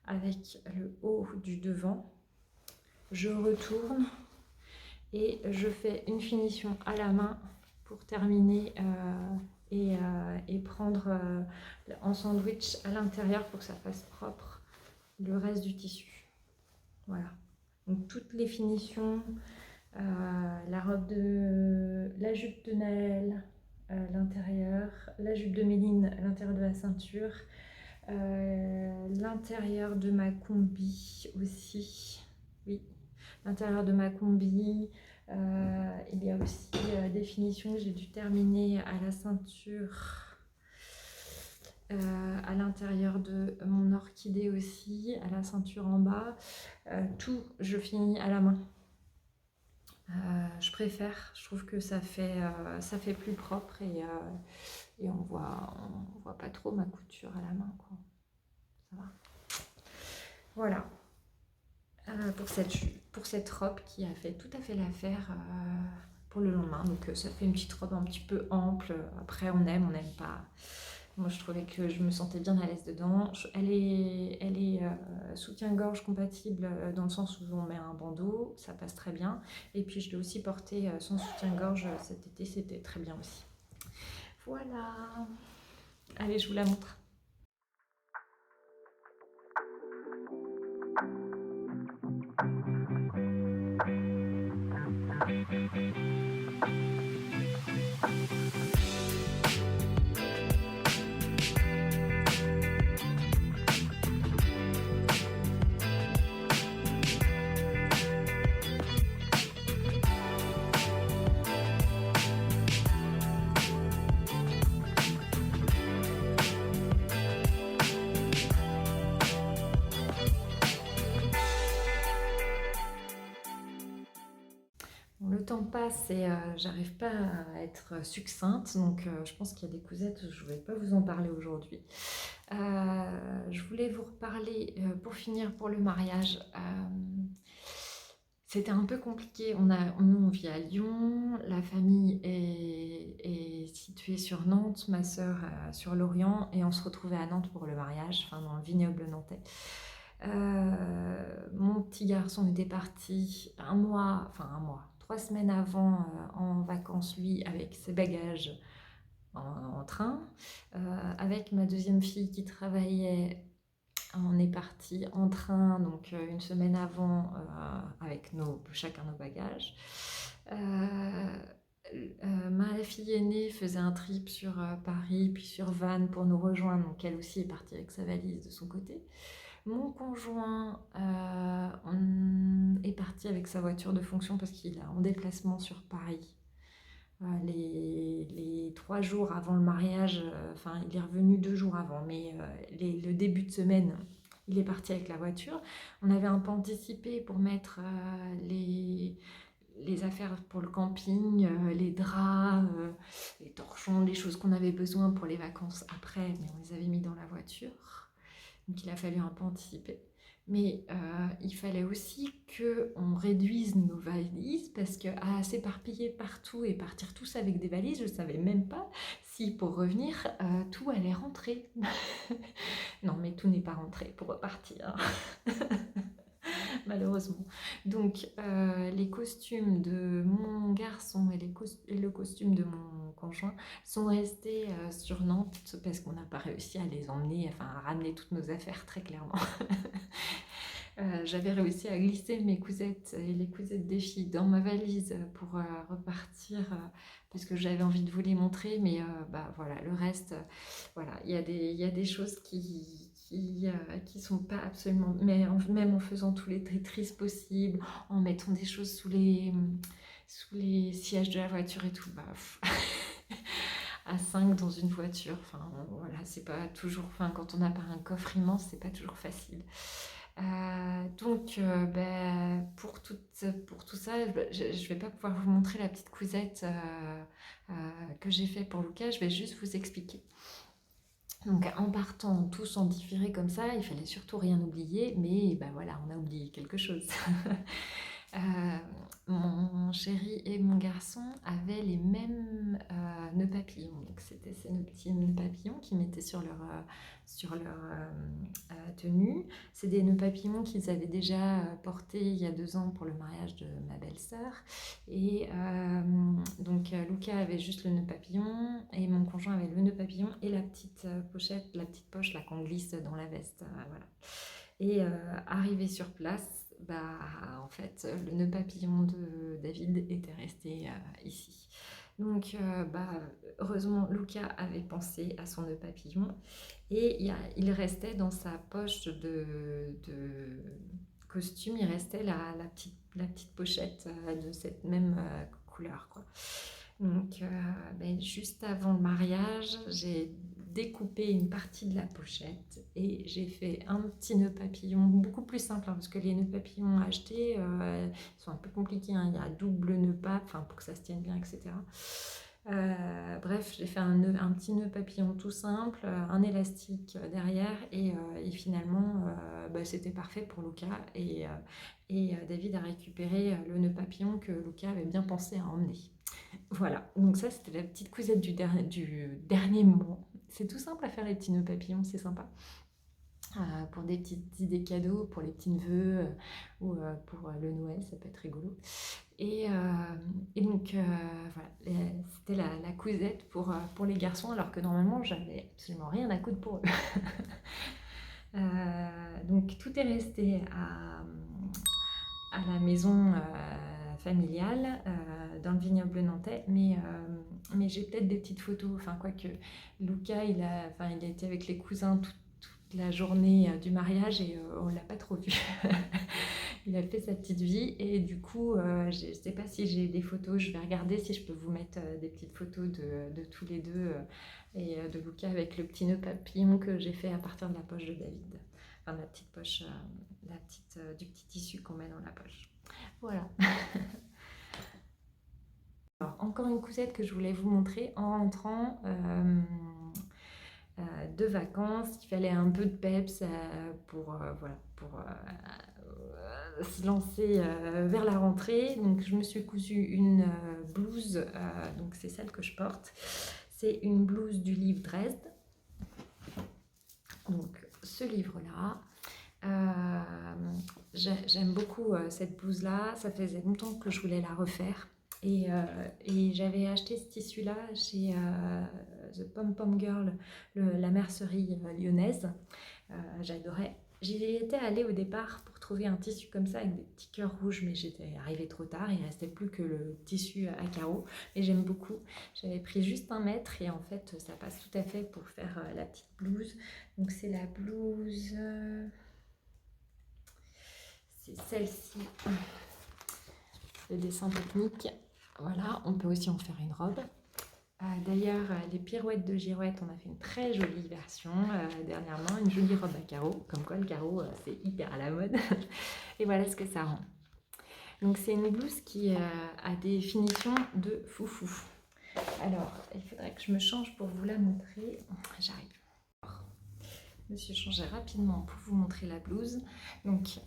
[SPEAKER 1] avec le haut du devant. Je retourne et je fais une finition à la main pour terminer et prendre en sandwich à l'intérieur pour que ça fasse propre le reste du tissu. Voilà. Donc toutes les finitions, la jupe de Naël, l'intérieur, la jupe de Méline, l'intérieur de la ceinture, l'intérieur de ma combi aussi, oui, l'intérieur de ma combi. Il y a aussi des finitions que j'ai dû terminer à la ceinture, à l'intérieur de mon orchidée aussi, à la ceinture en bas. Tout, je finis à la main. Je préfère, je trouve que ça fait plus propre et on voit pas trop ma couture à la main, quoi. Ça va. Voilà. Pour cette robe qui a fait tout à fait l'affaire pour le lendemain. Donc ça fait une petite robe un petit peu ample. Après on n'aime pas. Moi je trouvais que je me sentais bien à l'aise dedans. Elle est soutien-gorge compatible dans le sens où on met un bandeau, ça passe très bien. Et puis je l'ai aussi porté sans soutien-gorge cet été, c'était très bien aussi. Voilà. Allez, je vous la montre. Le temps passe et j'arrive pas à être succincte, donc je pense qu'il y a des cousettes, je ne vais pas vous en parler aujourd'hui. Je voulais vous reparler, pour finir, pour le mariage. C'était un peu compliqué, nous on vit à Lyon, la famille est située sur Nantes, ma sœur sur Lorient, et on se retrouvait à Nantes pour le mariage, enfin dans le vignoble nantais. Mon petit garçon était parti 3 semaines avant en vacances, lui, avec ses bagages en train. Avec ma deuxième fille qui travaillait, on est parti en train, donc une semaine avant, avec chacun nos bagages. Ma fille aînée faisait un trip sur Paris, puis sur Vannes pour nous rejoindre, donc elle aussi est partie avec sa valise de son côté. Mon conjoint est parti avec sa voiture de fonction parce qu'il est en déplacement sur Paris. Les 3 jours avant le mariage, il est revenu 2 jours avant, mais le début de semaine, il est parti avec la voiture. On avait un peu anticipé pour mettre les affaires pour le camping, les draps, les torchons, les choses qu'on avait besoin pour les vacances après, mais on les avait mis dans la voiture. Donc il a fallu un peu anticiper. Mais il fallait aussi qu'on réduise nos valises parce qu'à s'éparpiller partout et partir tous avec des valises, je ne savais même pas si pour revenir, tout allait rentrer. Non, mais tout n'est pas rentré pour repartir. Malheureusement. Donc les costumes de mon garçon et le costume de mon conjoint sont restés sur Nantes parce qu'on n'a pas réussi à les emmener, à ramener toutes nos affaires très clairement. J'avais réussi à glisser mes cousettes et les cousettes des filles dans ma valise pour repartir parce que j'avais envie de vous les montrer, mais voilà, le reste, voilà, il y a des choses qui sont pas absolument, mais même en faisant tous les tristes possibles, en mettant des choses sous les sièges de la voiture et tout, à 5 dans une voiture, voilà, c'est pas toujours, quand on n'a pas un coffre immense, c'est pas toujours facile. Donc pour tout ça, je vais pas pouvoir vous montrer la petite cousette que j'ai fait pour Lucas, je vais juste vous expliquer. Donc en partant tous en différé comme ça, il fallait surtout rien oublier, mais bah voilà, on a oublié quelque chose. Euh, mon chéri et mon garçon avaient les mêmes nœuds papillons. Donc c'était ces petits nœuds papillons qu'ils mettaient sur leur tenue. C'est des nœuds papillons qu'ils avaient déjà portés il y a 2 ans pour le mariage de ma belle-sœur. Et donc Luca avait juste le nœud papillon et mon conjoint avait le nœud papillon et la petite pochette, la petite poche là qu'on glisse dans la veste. Voilà. Et arrivé sur place, bah, en fait, le nœud papillon de David était resté ici. Donc, bah, heureusement, Luca avait pensé à son nœud papillon et il restait dans sa poche de costume, il restait la petite pochette de cette même couleur, quoi. Donc, ben, juste avant le mariage, j'ai découpé une partie de la pochette et j'ai fait un petit nœud papillon beaucoup plus simple hein, parce que les nœuds papillons achetés ils sont un peu compliqués, hein. Il y a double nœud pape enfin, pour que ça se tienne bien, etc. Bref, j'ai fait un petit nœud papillon tout simple, un élastique derrière et finalement bah, c'était parfait pour Luca et David a récupéré le nœud papillon que Luca avait bien pensé à emmener. Voilà, donc ça c'était la petite cousette du dernier moment. C'est tout simple à faire les petits nœuds papillons, c'est sympa. Pour des petites idées cadeaux, pour les petits neveux ou pour le Noël, ça peut être rigolo. Et donc voilà, c'était la cousette pour les garçons, alors que normalement j'avais absolument rien à coudre pour eux. Donc tout est resté à la maison familiale dans le vignoble nantais, mais j'ai peut-être des petites photos, enfin quoique Luca il a été avec les cousins toute la journée du mariage et on l'a pas trop vu. Il a fait sa petite vie et du coup je ne sais pas si j'ai des photos, je vais regarder si je peux vous mettre des petites photos de tous les deux et de Luca avec le petit nœud papillon que j'ai fait à partir de la poche de David, enfin de la petite poche, du petit tissu qu'on met dans la poche. Voilà. Alors, encore une cousette que je voulais vous montrer en rentrant de vacances. Il fallait un peu de peps pour se lancer vers la rentrée. Donc je me suis cousu une blouse, donc c'est celle que je porte. C'est une blouse du livre Dresde. Donc ce livre-là. J'aime beaucoup cette blouse-là. Ça faisait longtemps que je voulais la refaire. Et j'avais acheté ce tissu-là chez The Pom Pom Girl, la mercerie lyonnaise. J'adorais. J'y étais allée au départ pour trouver un tissu comme ça avec des petits cœurs rouges, mais j'étais arrivée trop tard, il ne restait plus que le tissu à carreaux. Et j'aime beaucoup. J'avais pris juste 1 mètre et en fait ça passe tout à fait pour faire la petite blouse. Donc c'est la blouse... c'est celle-ci. Le dessin technique. Voilà, on peut aussi en faire une robe. D'ailleurs, les pirouettes de girouette, on a fait une très jolie version dernièrement, une jolie robe à carreaux, comme quoi le carreau c'est hyper à la mode. Et voilà ce que ça rend. Donc c'est une blouse qui a des finitions de foufou. Alors, il faudrait que je me change pour vous la montrer. J'arrive. Je me suis changée rapidement pour vous montrer la blouse. Donc,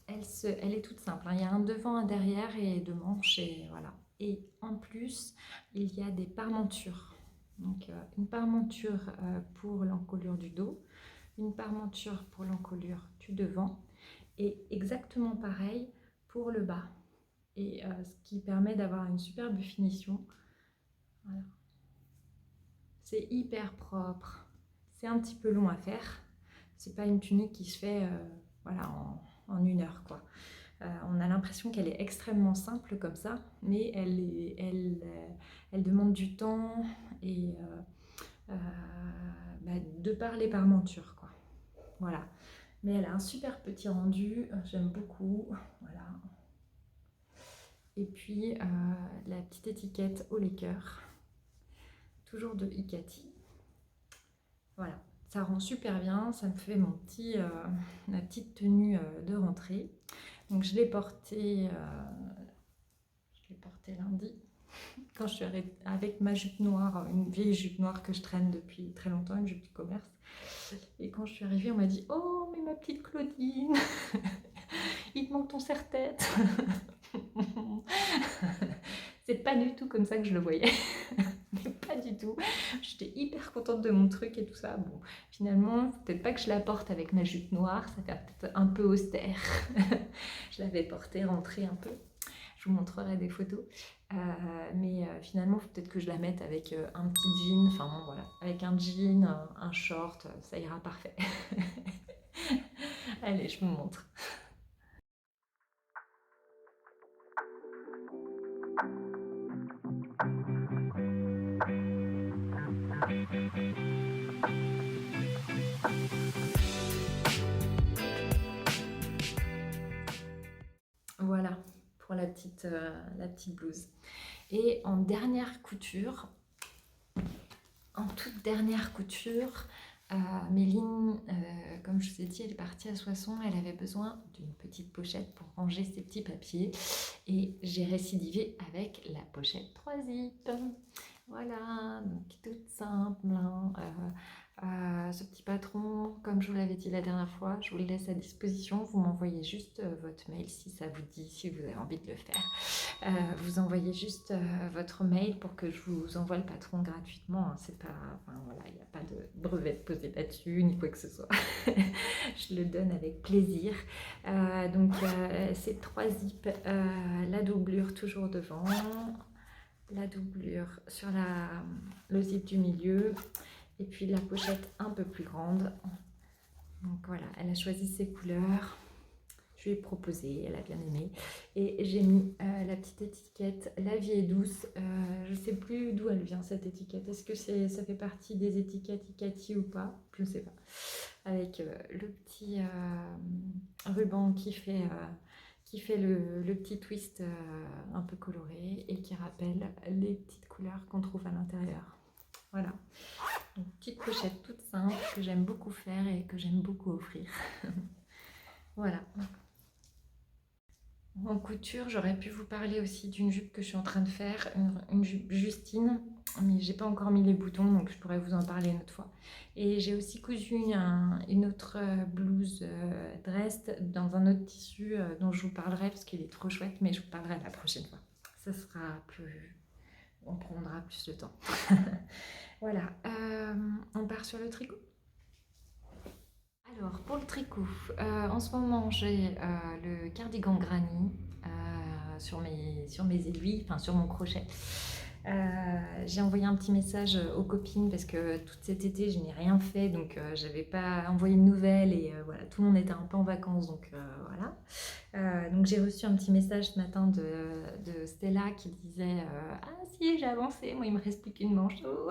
[SPEAKER 1] elle est toute simple, hein. Il y a un devant, un derrière et 2 manches et voilà. Et en plus, il y a des parmentures. Donc une parmenture pour l'encolure du dos, une parmenture pour l'encolure du devant et exactement pareil pour le bas. Et ce qui permet d'avoir une superbe finition. Voilà. C'est hyper propre. C'est un petit peu long à faire. C'est pas une tunique qui se fait voilà, en 1 heure, quoi. On a l'impression qu'elle est extrêmement simple comme ça, mais elle demande du temps et de par les parmentures, quoi. Voilà. Mais elle a un super petit rendu, j'aime beaucoup. Voilà. Et puis la petite étiquette au Laker, toujours de Icati. Voilà. Ça rend super bien, ça me fait ma petite tenue de rentrée. Donc je l'ai portée lundi. quand je suis avec ma jupe noire, une vieille jupe noire que je traîne depuis très longtemps, une jupe du commerce. Et quand je suis arrivée, on m'a dit: «Oh, mais ma petite Claudine, il te manque ton serre-tête.» C'est pas du tout comme ça que je le voyais. Mais pas du tout. J'étais hyper contente de mon truc et tout ça. Bon, finalement, peut-être pas que je la porte avec ma jupe noire, ça fait peut-être un peu austère. Je l'avais portée, rentrée un peu. Je vous montrerai des photos. Mais finalement, faut peut-être que je la mette avec un petit jean, enfin bon, voilà, avec un jean, un short, ça ira parfait. Allez, je vous montre. Voilà pour la petite blouse. Et en dernière couture, en toute dernière couture, Méline, comme je vous ai dit, elle est partie à Soissons, elle avait besoin d'une petite pochette pour ranger ses petits papiers. Et j'ai récidivé avec la pochette 3 zip. Voilà, donc toute simple, hein. Ce petit patron, comme je vous l'avais dit la dernière fois, je vous le laisse à disposition. Vous m'envoyez juste votre mail si ça vous dit, si vous avez envie de le faire. Vous envoyez juste votre mail pour que je vous envoie le patron gratuitement, hein. C'est pas, enfin, voilà, il n'y a pas de brevet de posé là-dessus, ni quoi que ce soit. Je le donne avec plaisir. Donc, c'est 3 zips, la doublure toujours devant, la doublure sur le zip du milieu, et puis la pochette un peu plus grande. Donc voilà, elle a choisi ses couleurs. Je lui ai proposé, elle a bien aimé. Et j'ai mis la petite étiquette La vie est douce. Je ne sais plus d'où elle vient cette étiquette. Est-ce que ça fait partie des étiquettes Icati ou pas? Je ne sais pas. Avec le petit ruban qui fait le petit twist un peu coloré et qui rappelle les petites couleurs qu'on trouve à l'intérieur. Voilà. Une petite pochette toute simple que j'aime beaucoup faire et que j'aime beaucoup offrir. Voilà. En couture, j'aurais pu vous parler aussi d'une jupe que je suis en train de faire, une jupe Justine, mais j'ai pas encore mis les boutons, donc je pourrais vous en parler une autre fois. Et j'ai aussi cousu une autre blouse Dresde dans un autre tissu dont je vous parlerai parce qu'il est trop chouette, mais je vous parlerai la prochaine fois. Ça sera plus... On prendra plus de temps. Voilà, on part sur le tricot. Alors, pour le tricot, en ce moment, j'ai le cardigan granny sur mes aiguilles, enfin sur mon crochet. J'ai envoyé un petit message aux copines parce que tout cet été, je n'ai rien fait, donc j'avais pas envoyé de nouvelles et voilà, tout le monde était un peu en vacances, donc voilà. Donc j'ai reçu un petit message ce matin de Stella qui disait ah si, j'ai avancé, moi il me reste plus qu'une manche. Oh.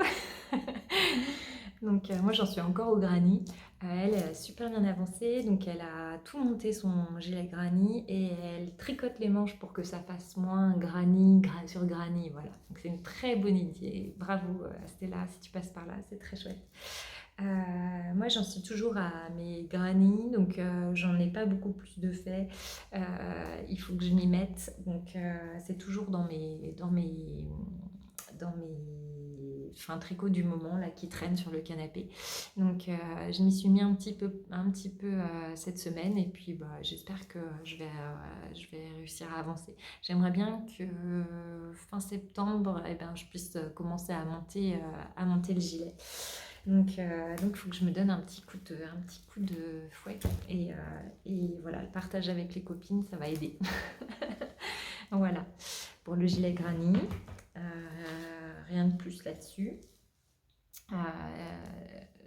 [SPEAKER 1] Donc moi j'en suis encore au granny. Elle a super bien avancé, donc elle a tout monté son gilet granny et elle tricote les manches pour que ça fasse moins granny sur granny, voilà. Donc c'est une très bonne idée, bravo Stella si tu passes par là, c'est très chouette. Moi j'en suis toujours à mes granny, donc j'en ai pas beaucoup plus de fait. Il faut que je m'y mette, donc c'est toujours dans mes tricots du moment là qui traînent sur le canapé. Donc je m'y suis mis un petit peu cette semaine et puis bah, j'espère que je vais réussir à avancer. J'aimerais bien que fin septembre je puisse commencer à monter le gilet. Donc il faut que je me donne un petit coup de fouet et voilà, le partage avec les copines, ça va aider. Voilà, pour le gilet granny. Rien de plus là-dessus.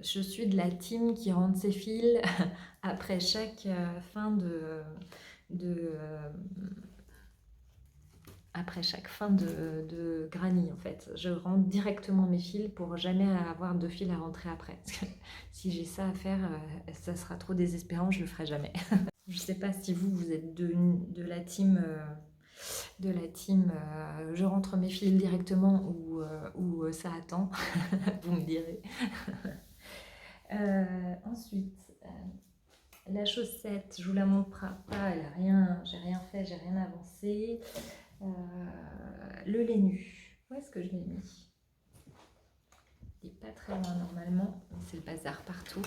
[SPEAKER 1] Je suis de la team qui rentre ses fils après chaque fin de granny en fait. Je rentre directement mes fils pour jamais avoir de fils à rentrer après. Parce que si j'ai ça à faire, ça sera trop désespérant, je le ferai jamais. Je sais pas si vous êtes de la team... je rentre mes fils directement ou ça attend, vous me direz. Ensuite, la chaussette, je vous la montre pas, j'ai rien fait, j'ai rien avancé. Le lait nu, Où est-ce que je l'ai mis? Il n'est pas très loin normalement, c'est le bazar partout.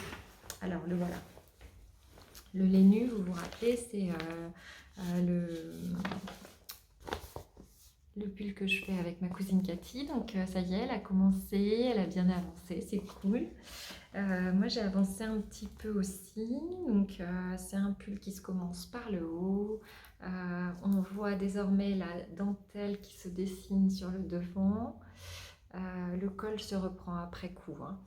[SPEAKER 1] Alors le voilà. Le lait nu, vous vous rappelez, c'est le pull que je fais avec ma cousine Cathy. Donc ça y est, elle a commencé, elle a bien avancé, c'est cool. Moi j'ai avancé un petit peu aussi. Donc c'est un pull qui se commence par le haut. On voit désormais la dentelle qui se dessine sur le devant. Le col se reprend après coup, hein.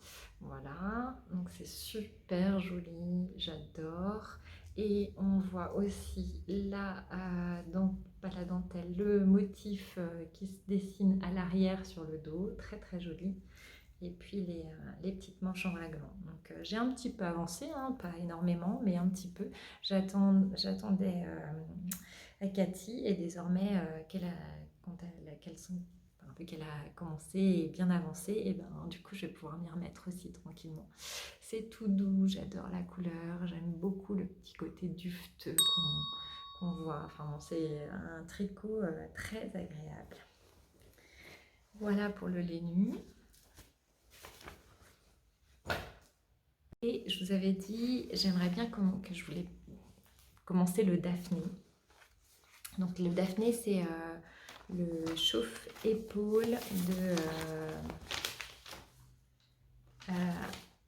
[SPEAKER 1] Voilà, donc c'est super joli, j'adore. Et on voit aussi pas la dentelle, le motif qui se dessine à l'arrière sur le dos, très très joli. Et puis les petites manches en raglan. Donc j'ai un petit peu avancé, hein, pas énormément, mais un petit peu. J'attendais à Cathy et désormais qu'elle a commencé et bien avancé, et ben du coup je vais pouvoir m'y remettre aussi tranquillement. C'est tout doux, j'adore la couleur, j'aime beaucoup le petit côté dufteux qu'on voit. Enfin bon, c'est un tricot très agréable. Voilà pour le lait nu. Et je vous avais dit, j'aimerais bien que je voulais commencer le Daphné. Donc le Daphné, c'est le chauffe-épaule de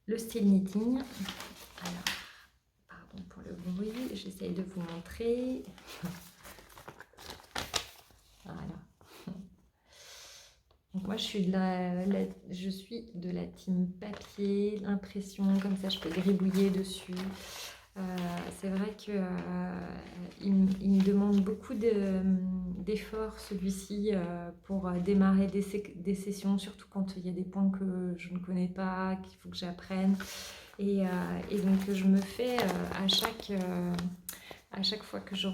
[SPEAKER 1] le style knitting. Alors, pardon pour le bruit, j'essaye de vous montrer. Voilà. Donc moi je suis de la team papier, l'impression, comme ça je peux gribouiller dessus. C'est vrai qu'il me demande beaucoup d'efforts celui-ci pour démarrer des sessions, surtout quand il y a des points que je ne connais pas, qu'il faut que j'apprenne. Et donc je me fais à chaque fois que je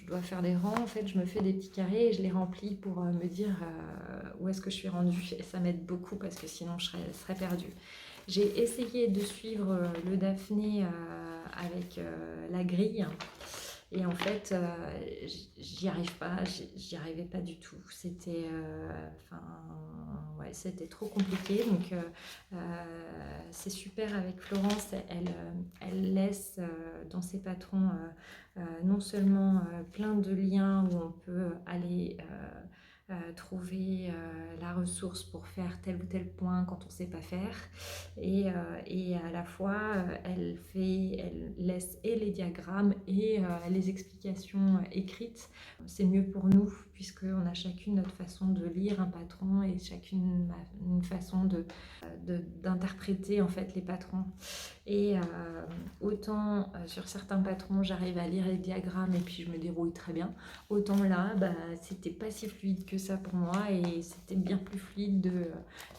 [SPEAKER 1] dois faire des rangs, en fait, je me fais des petits carrés et je les remplis pour me dire où est-ce que je suis rendue. Et ça m'aide beaucoup parce que sinon je serais perdue. J'ai essayé de suivre le Daphné avec la grille. Et en fait, j'y arrivais pas du tout. C'était c'était trop compliqué. Donc, c'est super avec Florence. Elle laisse dans ses patrons non seulement plein de liens où on peut aller trouver la ressource pour faire tel ou tel point quand on ne sait pas faire, et à la fois elle laisse et les diagrammes et les explications écrites. C'est mieux pour nous puisqu'on a chacune notre façon de lire un patron et chacune une façon d'interpréter en fait les patrons. Et autant sur certains patrons j'arrive à lire les diagrammes et puis je me dérouille très bien, autant là c'était pas si fluide que ça pour moi, et c'était bien plus fluide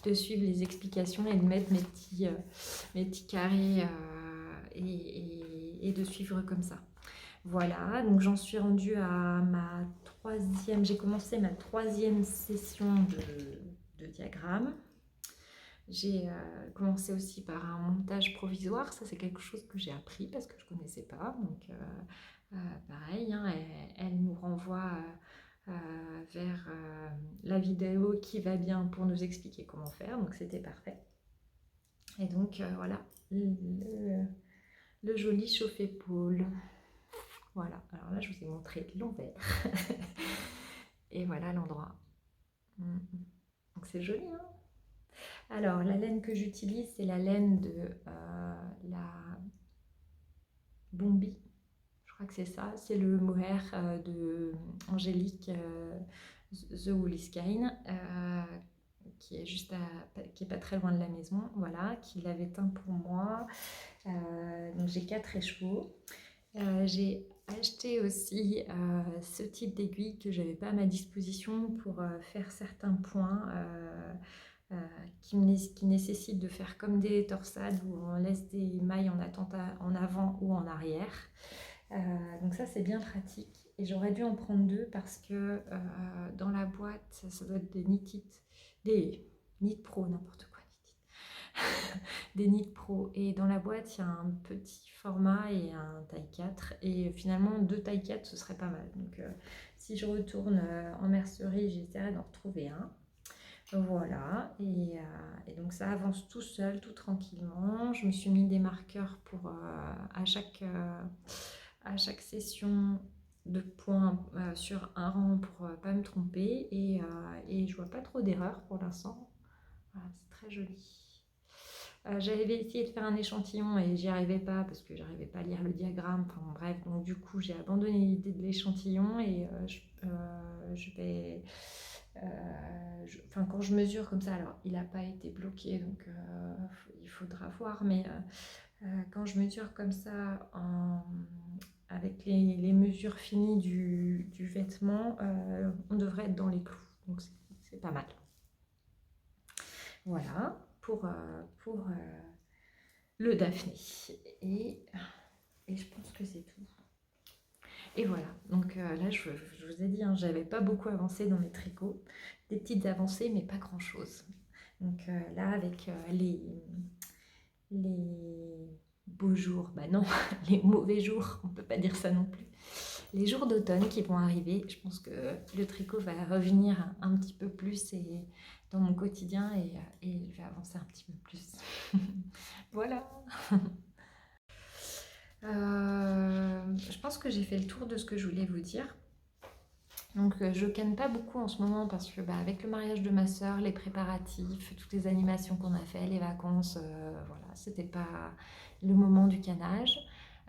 [SPEAKER 1] de suivre les explications et de mettre mes petits carrés et de suivre comme ça. Voilà, donc j'en suis rendue à j'ai commencé ma 3e session de diagramme. J'ai commencé aussi par un montage provisoire. Ça c'est quelque chose que j'ai appris parce que je ne connaissais pas. Donc pareil, hein, elle nous renvoie vers la vidéo qui va bien pour nous expliquer comment faire. Donc c'était parfait. Et donc voilà, le joli chauffe-épaule. Voilà, alors là je vous ai montré l'envers. Et voilà l'endroit. Donc c'est joli, hein. Alors, la laine que j'utilise, c'est la laine de la Bombi. Je crois que c'est ça. C'est le mohair de Angélique The Woolly Skein, qui est pas très loin de la maison. Voilà, qui l'avait teint pour moi. Donc, j'ai 4 écheveaux. J'ai acheté aussi ce type d'aiguille que j'avais pas à ma disposition pour faire certains points qui nécessitent de faire comme des torsades où on laisse des mailles en avant ou en arrière. Donc ça c'est bien pratique, et j'aurais dû en prendre 2 parce que dans la boîte ça doit être des Knit Pro, n'importe quoi. Des Knit Pro, et dans la boîte il y a un petit format et un taille 4, et finalement 2 taille 4 ce serait pas mal. Donc si je retourne en mercerie, j'essaierai d'en retrouver un. Voilà, et donc ça avance tout seul, tout tranquillement. Je me suis mis des marqueurs pour à chaque session de points sur un rang pour pas me tromper, et je vois pas trop d'erreurs pour l'instant. Voilà, c'est très joli. J'avais essayé de faire un échantillon et j'y arrivais pas parce que j'arrivais pas à lire le diagramme. Enfin bref, donc du coup j'ai abandonné l'idée de l'échantillon, et je vais. Enfin, quand je mesure comme ça, alors il n'a pas été bloqué, donc il faudra voir, mais quand je mesure comme ça avec les mesures finies du vêtement, on devrait être dans les clous, donc c'est pas mal. Voilà pour le Daphné. Et, et je pense que c'est tout. Et voilà, donc là je vous ai dit, hein, j'avais pas beaucoup avancé dans mes tricots, des petites avancées mais pas grand chose. Donc là avec les beaux jours, bah non, les mauvais jours, on peut pas dire ça non plus. Les jours d'automne qui vont arriver, je pense que le tricot va revenir un petit peu plus dans mon quotidien, et je vais avancer un petit peu plus. Voilà. Je pense que j'ai fait le tour de ce que je voulais vous dire. Donc je canne pas beaucoup en ce moment parce que avec le mariage de ma soeur, les préparatifs, toutes les animations qu'on a fait, les vacances, voilà, c'était pas le moment du canage.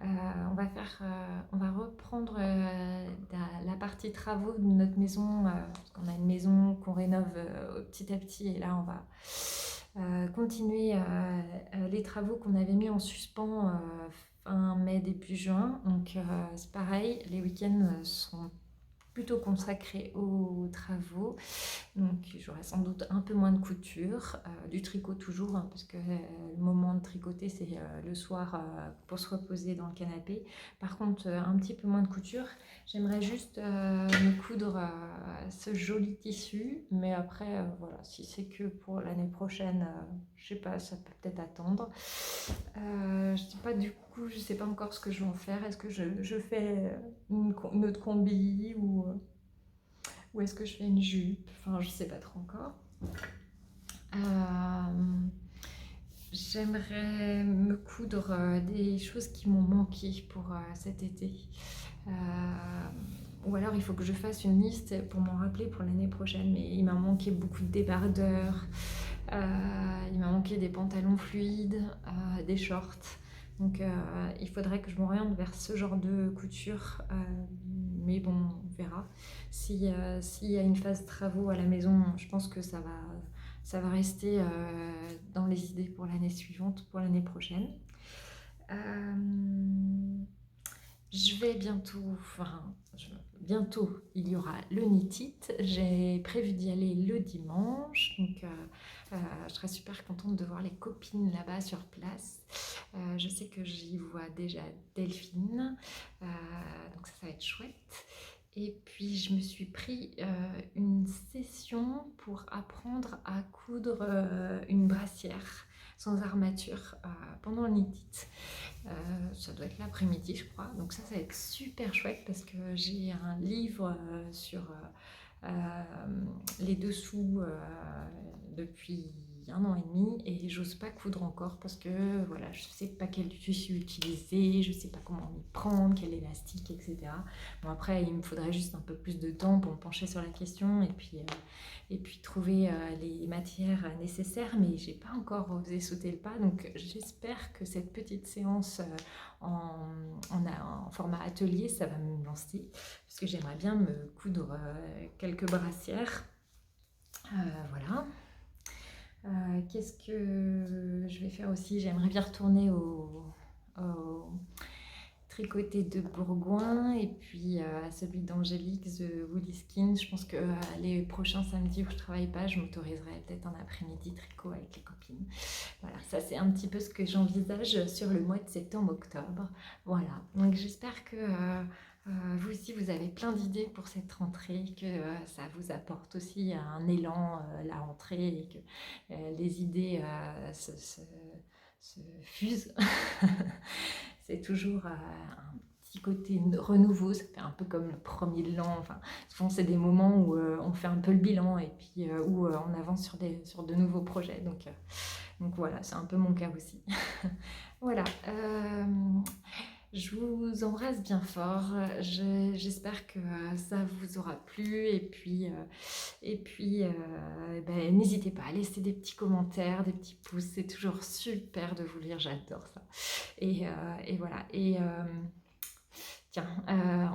[SPEAKER 1] On va reprendre la partie travaux de notre maison, parce qu'on a une maison qu'on rénove petit à petit, et là on va continuer les travaux qu'on avait mis en suspens fin mai, début juin. Donc c'est pareil, les week-ends sont plutôt consacrée aux travaux, donc j'aurai sans doute un peu moins de couture, du tricot toujours, hein, parce que le moment de tricoter c'est le soir pour se reposer dans le canapé. Par contre un petit peu moins de couture, j'aimerais juste me coudre ce joli tissu, mais après voilà, si c'est que pour l'année prochaine, je sais pas, ça peut peut-être attendre. Je sais pas, du coup je sais pas encore ce que je vais en faire. Est-ce que je fais une autre combi, ou est-ce que je fais une jupe? Enfin, je sais pas trop encore. Euh, J'aimerais me coudre des choses qui m'ont manqué pour cet été. Euh, ou alors il faut que je fasse une liste pour m'en rappeler pour l'année prochaine. Mais il m'a manqué beaucoup de débardeurs, il m'a manqué des pantalons fluides, des shorts. Donc il faudrait que je m'oriente vers ce genre de couture. Mais bon, on verra. S'il y a une phase travaux à la maison, je pense que ça va rester dans les idées pour l'année suivante, pour l'année prochaine. Euh, je vais bientôt, il y aura le Knit It. J'ai prévu d'y aller le dimanche, donc je serai super contente de voir les copines là-bas sur place. Je sais que j'y vois déjà Delphine, donc ça va être chouette. Et puis je me suis pris une session pour apprendre à coudre une brassière sans armature pendant le Knit It. Ça doit être l'après-midi, je crois. Donc ça va être super chouette parce que j'ai un livre sur les dessous depuis 1 an et demi, et j'ose pas coudre encore parce que voilà, je sais pas quel tissu utiliser, je sais pas comment m'y prendre, quel élastique, etc. Bon, après il me faudrait juste un peu plus de temps pour me pencher sur la question, et puis trouver les matières nécessaires, mais j'ai pas encore osé sauter le pas. Donc j'espère que cette petite séance en format atelier, ça va me lancer, parce que j'aimerais bien me coudre quelques brassières. Voilà. Qu'est-ce que je vais faire aussi? J'aimerais bien retourner au tricoté de Bourgoin, et puis à celui d'Angélique, The Woolly Skin. Je pense que les prochains samedis où je travaille pas, je m'autoriserai peut-être un après-midi tricot avec les copines. Voilà, ça c'est un petit peu ce que j'envisage sur le mois de septembre-octobre. Voilà, donc j'espère que vous aussi vous avez plein d'idées pour cette rentrée, que ça vous apporte aussi un élan la rentrée, et que les idées se fusent. C'est toujours un petit côté renouveau, ça fait un peu comme le premier de l'an. Enfin, souvent, c'est des moments où on fait un peu le bilan et puis où on avance sur de nouveaux projets. Donc voilà, c'est un peu mon cas aussi. Voilà. Je vous embrasse bien fort. J'espère que ça vous aura plu. Ben, n'hésitez pas à laisser des petits commentaires, des petits pouces. C'est toujours super de vous lire. J'adore ça. Et voilà. Tiens,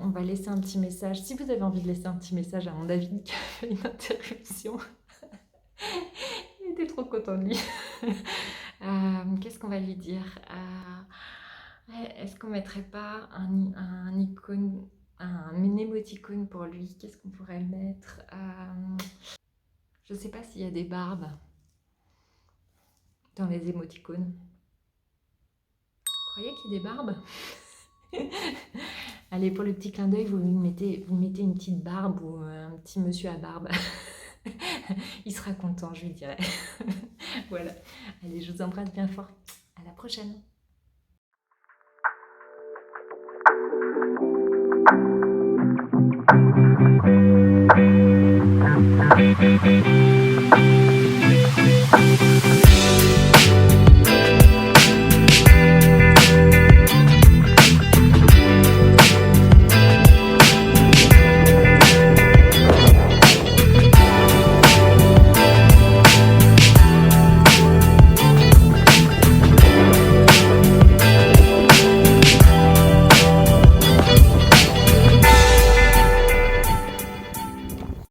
[SPEAKER 1] on va laisser un petit message. Si vous avez envie de laisser un petit message à mon David qui a fait une interruption, il était trop content de lui. Qu'est-ce qu'on va lui dire? Est-ce qu'on mettrait pas un icône, un émoticône pour lui? Qu'est-ce qu'on pourrait mettre? Je ne sais pas s'il y a des barbes dans les émoticônes. Vous croyez qu'il y a des barbes? Allez, pour le petit clin d'œil, vous mettez une petite barbe ou un petit monsieur à barbe. Il sera content, je lui dirai. Voilà. Allez, je vous embrasse bien fort. À la prochaine. Thank you.